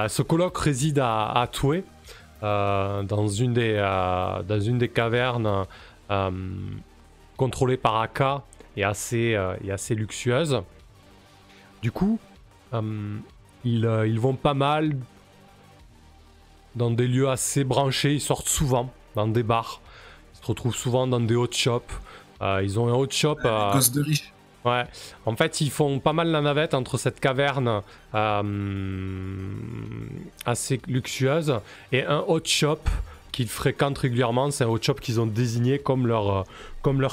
Ce colloque réside à Toué, dans une des cavernes contrôlée par Aka et assez luxueuse. Du coup, ils vont pas mal dans des lieux assez branchés, ils sortent souvent dans des bars. Ils se retrouvent souvent dans des hot shops. Ils ont un hot shop. Gosse de riche. Ouais, en fait, ils font pas mal la navette entre cette caverne assez luxueuse et un hot shop qu'ils fréquentent régulièrement. C'est un hot shop qu'ils ont désigné comme leur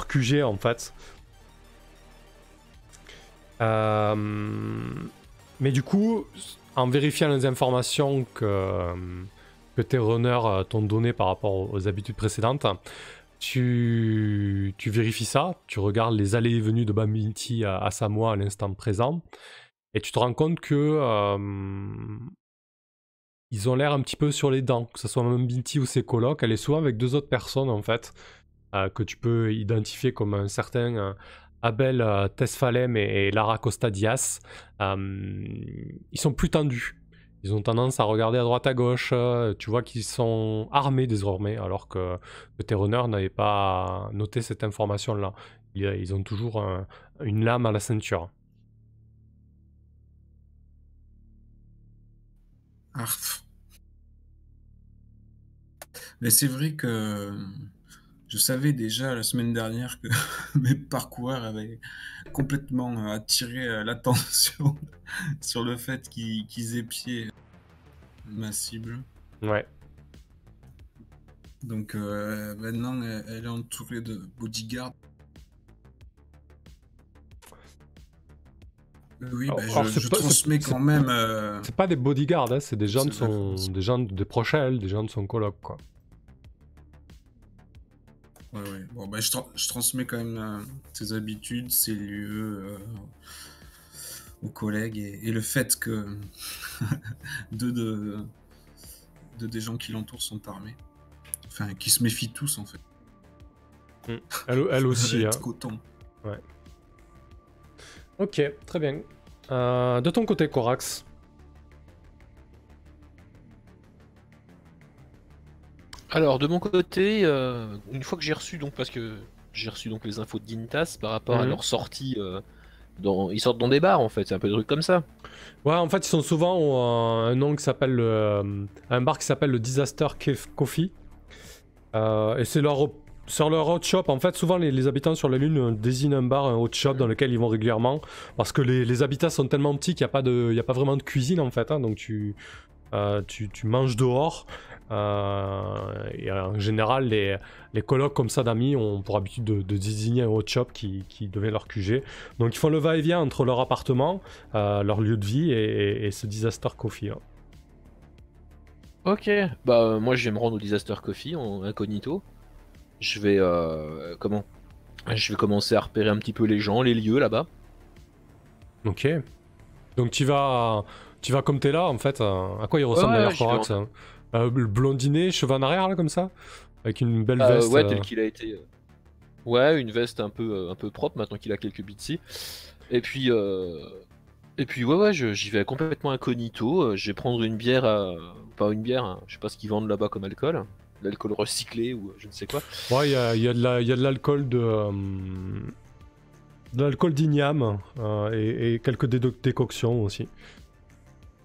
QG en fait. Mais du coup, en vérifiant les informations que tes runners t'ont données par rapport aux habitudes précédentes, tu vérifies ça, tu regardes les allées et venues de Mabinti à Samoa à l'instant présent, et tu te rends compte que ils ont l'air un petit peu sur les dents, que ce soit Mabinti ou ses colocs. Elle est souvent avec deux autres personnes en fait, que tu peux identifier comme un certain Abel Tesfalem et Lara Costa Diaz. Ils sont plus tendus. Ils ont tendance à regarder à droite à gauche. Tu vois qu'ils sont armés désormais, alors que tes runners n'avaient pas noté cette information-là. Ils ont toujours une lame à la ceinture. Mais c'est vrai que je savais déjà la semaine dernière que mes parcoureurs avaient complètement attiré l'attention sur le fait qu'ils épiaient ma cible. Ouais. Donc maintenant, elle est entourée de bodyguards. Oui, Alors, ben, alors je transmets quand même. C'est pas des bodyguards, hein, c'est des gens C'est des gens des proches à elle, des gens de son coloc, quoi. Ouais. Bon, ben, je transmets quand même ses habitudes, ses lieux aux collègues et le fait que deux des gens qui l'entourent sont armés. Enfin, qui se méfient tous en fait. Elle aussi, hein. Coton. Ouais. Ok, très bien. De ton côté, Corax. Alors de mon côté, une fois que j'ai reçu donc les infos de Gintas par rapport à leur sortie, ils sortent dans des bars en fait, c'est un peu des trucs comme ça. Ouais, en fait, ils sont souvent un nom qui s'appelle un bar qui s'appelle le Disaster Coffee. Et c'est sur leur hot shop, en fait, souvent les habitants sur la Lune désignent un bar, un hot shop dans lequel ils vont régulièrement, parce que les habitats sont tellement petits qu'il n'y a pas vraiment de cuisine en fait, hein, donc tu manges dehors. Et en général, les colocs comme ça d'amis ont pour habitude de désigner un hot shop qui devient leur QG. Donc ils font le va-et-vient entre leur appartement, leur lieu de vie et ce Disaster Coffee. Hein. Ok, bah moi je vais me rendre au Disaster Coffee en incognito. Je vais Je vais commencer à repérer un petit peu les gens, les lieux là-bas. Ok. Donc tu vas comme t'es là en fait. À quoi il ressemble d'ailleurs Corax blondiné, cheveux en arrière là comme ça, avec une belle veste. Ouais, tel qu'il a été. Ouais, une veste un peu propre maintenant qu'il a quelques bitsy. Et puis ouais, j'y vais complètement incognito. Je vais prendre une bière, pas une bière, hein, je sais pas ce qu'ils vendent là-bas comme alcool, l'alcool recyclé ou je ne sais quoi. Ouais, il y a de l'alcool de l'alcool d'igname et quelques décoctions aussi.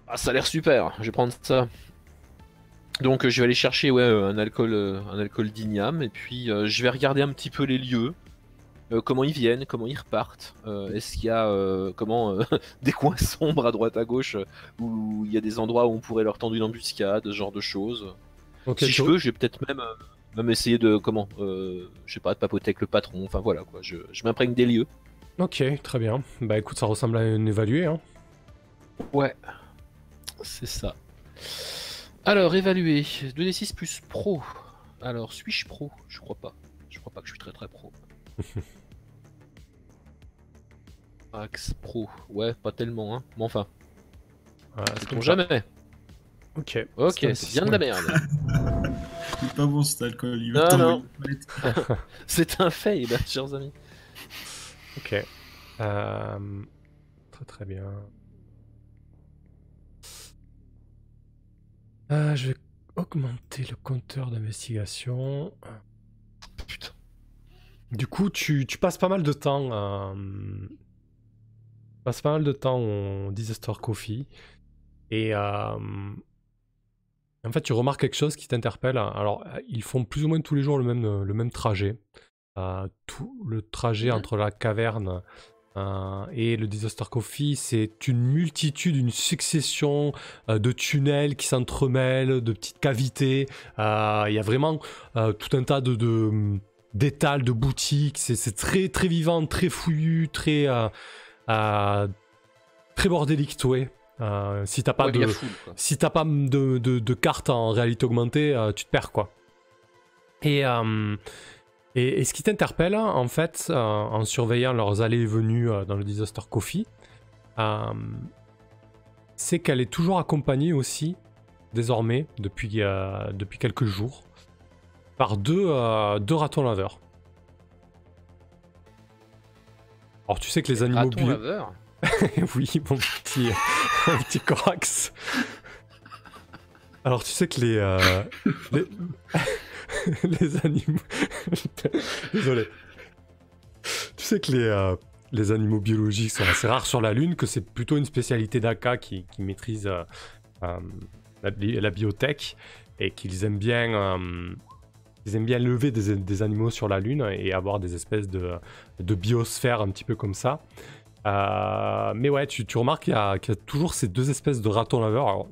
Ah, ça a l'air super. Je vais prendre ça. Donc je vais aller chercher un alcool d'igname et puis je vais regarder un petit peu les lieux. Comment ils viennent, comment ils repartent. Est-ce qu'il y a des coins sombres à droite à gauche où il y a des endroits où on pourrait leur tendre une embuscade, ce genre de choses. Okay, si je peux, je vais peut-être même essayer de je sais pas, de papoter avec le patron. Enfin voilà quoi, je m'imprègne des lieux. Ok, très bien. Bah écoute, ça ressemble à une évaluée. Hein. Ouais, c'est ça. Alors évaluer 2d6 plus pro. Alors suis-je pro? Je crois pas. Je crois pas que je suis très très pro. Max pro, ouais, pas tellement, hein. Mais enfin, sait-on jamais. Ok. Ok, c'est bien de la merde. C'est pas bon cet alcool, il Non, va non. t'envoyer. C'est un fail, chers amis. Ok. Très très bien. Je vais augmenter le compteur d'investigation. Putain. Du coup, tu passes pas mal de temps. Passes pas mal de temps au Disaster Coffee. Et en fait, tu remarques quelque chose qui t'interpelle. Alors, ils font plus ou moins tous les jours le même trajet. Tout le trajet entre la caverne et le Disaster Coffee, c'est une multitude, une succession de tunnels qui s'entremêlent, de petites cavités. Il y a vraiment tout un tas d'étals, de boutiques. C'est très, très vivant, très fouillu, très bordélique, ouais. Si t'as pas de carte en réalité augmentée, tu te perds quoi. Et ce qui t'interpelle en fait en surveillant leurs allées et venues dans le Disaster Coffee, c'est qu'elle est toujours accompagnée aussi désormais depuis quelques jours par deux ratons laveurs. Alors tu sais que les animaux ratons laveurs. Oui, mon petit Corax. Alors tu sais que les animaux... Désolé. Tu sais que les animaux biologiques sont assez rares sur la Lune, que c'est plutôt une spécialité d'Aka qui maîtrise la biotech et qu'ils aiment bien... Ils aiment bien lever des animaux sur la Lune et avoir des espèces de biosphères un petit peu comme ça. Mais ouais, tu remarques qu'il y a toujours ces deux espèces de ratons laveurs. Alors,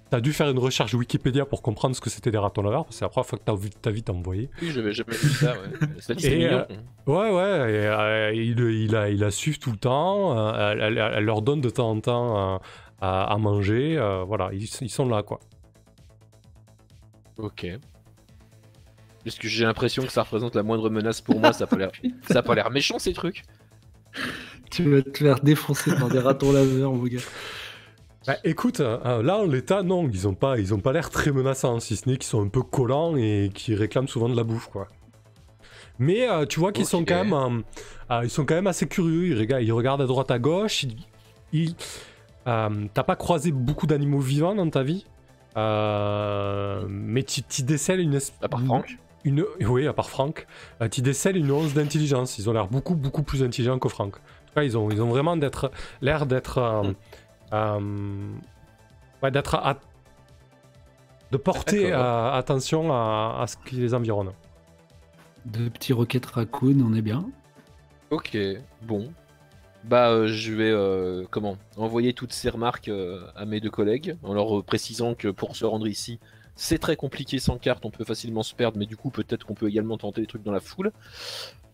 t'as dû faire une recherche Wikipédia pour comprendre ce que c'était des ratons laveurs, parce que c'est la première fois que t'as vu de ta vie t'envoyer. Oui, j'avais jamais vu ça, ouais. C'est mignon. Ouais, il la suit tout le temps, elle leur donne de temps en temps à manger, voilà, ils sont là, quoi. Ok. Parce que j'ai l'impression que ça représente la moindre menace pour moi, ça a pas l'air méchant ces trucs. Tu vas te faire défoncer par des ratons laveurs, mon gars. Bah, écoute, là en l'état, non, ils ont pas l'air très menaçants, si ce n'est qu'ils sont un peu collants et qui réclament souvent de la bouffe, quoi. Mais tu vois qu'ils sont quand même assez curieux, ils regardent à droite à gauche, t'as pas croisé beaucoup d'animaux vivants dans ta vie, mais tu décèles une espèce... À part Franck. Oui, à part Franck, tu décèles une once d'intelligence, ils ont l'air beaucoup plus intelligents que Franck. En tout cas, ils ont vraiment l'air d'être... de porter attention à ce qui les environne. 2 petits Rocket Raccoon, on est bien. Ok, bon. Bah, je vais envoyer toutes ces remarques à mes 2 collègues en leur précisant que pour se rendre ici, c'est très compliqué sans carte, on peut facilement se perdre, mais du coup peut-être qu'on peut également tenter des trucs dans la foule.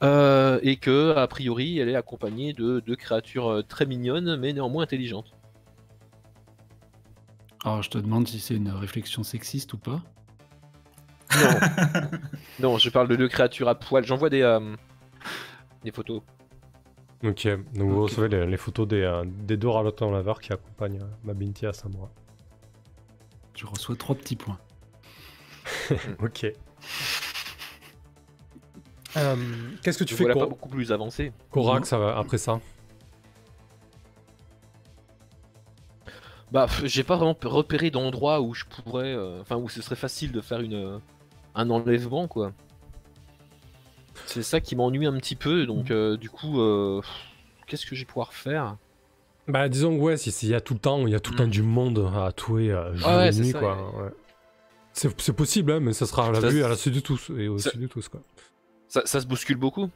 Et que a priori elle est accompagnée de 2 créatures très mignonnes mais néanmoins intelligentes. Alors je te demande si c'est une réflexion sexiste ou pas. Non, non, je parle de 2 créatures à poil. J'envoie des photos. Ok, donc vous Ok. recevez les photos des 2 Raloton laveurs qui accompagnent ma Binti à Samura. Tu reçois 3 petits points. Ok. Qu'est-ce que tu Je fais, voilà pas beaucoup plus avancé. Korak, ça va, après ça? Bah, j'ai pas vraiment repéré d'endroit où je pourrais, où ce serait facile de faire un enlèvement quoi. C'est ça qui m'ennuie un petit peu, donc du coup, qu'est-ce que je vais pouvoir faire? Bah disons que ouais, il y a tout le temps, il y a tout le temps du monde à tuer jour Ouais, et c'est nuit ça, quoi. Ouais. C'est possible, hein, mais ça sera à la Ça, vue et à la suite de tous et au ça- dessus de tous quoi. Ça se bouscule beaucoup.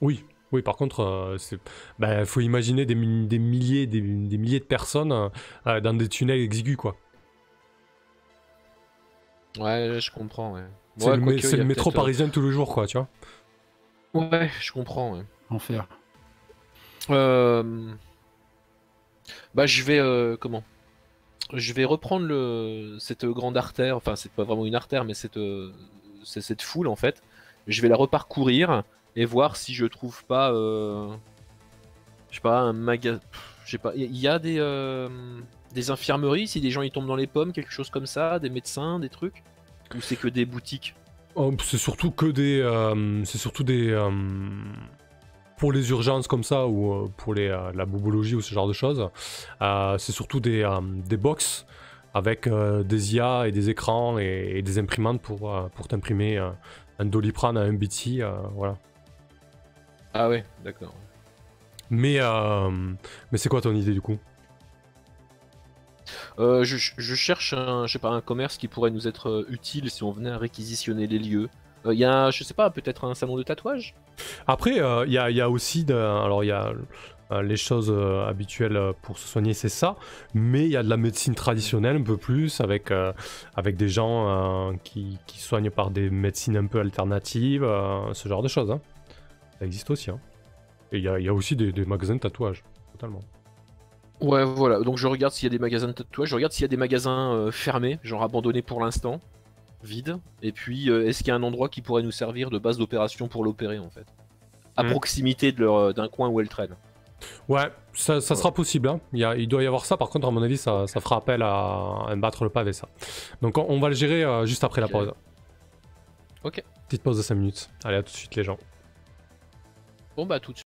Oui, oui. Par contre, faut imaginer des milliers, des milliers de personnes dans des tunnels exigus quoi. Ouais, je comprends, ouais. C'est Ouais, le, quoique, c'est il y le a métro peut-être, parisien tous les jours quoi, tu vois. Ouais, je comprends, ouais. Enfer. Bah, je vais, Je vais reprendre cette grande artère, enfin, c'est pas vraiment une artère, mais c'est cette foule, en fait. Je vais la reparcourir et voir si je trouve pas, je sais pas, un magasin. Je sais pas, il y a des infirmeries, si des gens ils tombent dans les pommes, quelque chose comme ça, des médecins, des trucs, ou c'est que des boutiques. Oh, c'est surtout que des, pour les urgences comme ça ou pour la bobologie ou ce genre de choses, c'est surtout des box avec des IA et des écrans et des imprimantes pour t'imprimer un Doliprane à un BT, voilà. Ah ouais, d'accord. Mais c'est quoi ton idée du coup? Je cherche je sais pas, un commerce qui pourrait nous être utile si on venait à réquisitionner les lieux. Il y a, je sais pas, peut-être un salon de tatouage? Après, il y a aussi, alors il y a les choses habituelles pour se soigner, c'est ça, mais il y a de la médecine traditionnelle un peu plus, avec des gens qui soignent par des médecines un peu alternatives, ce genre de choses. Hein. Ça existe aussi. Hein. Et il y a aussi des magasins de tatouage, totalement. Ouais, voilà. Donc je regarde s'il y a des magasins de tatouage, je regarde s'il y a des magasins fermés, genre abandonnés pour l'instant, vides. Et puis, est-ce qu'il y a un endroit qui pourrait nous servir de base d'opération pour l'opérer, en fait? À proximité d'un coin où elle traîne. Ouais, ça sera possible. Hein. Il doit y avoir ça. Par contre, à mon avis, ça fera appel à battre le pavé, ça. Donc, on va le gérer juste après la pause. Ok. Petite pause de 5 minutes. Allez, à tout de suite, les gens. Bon, bah, tout de suite.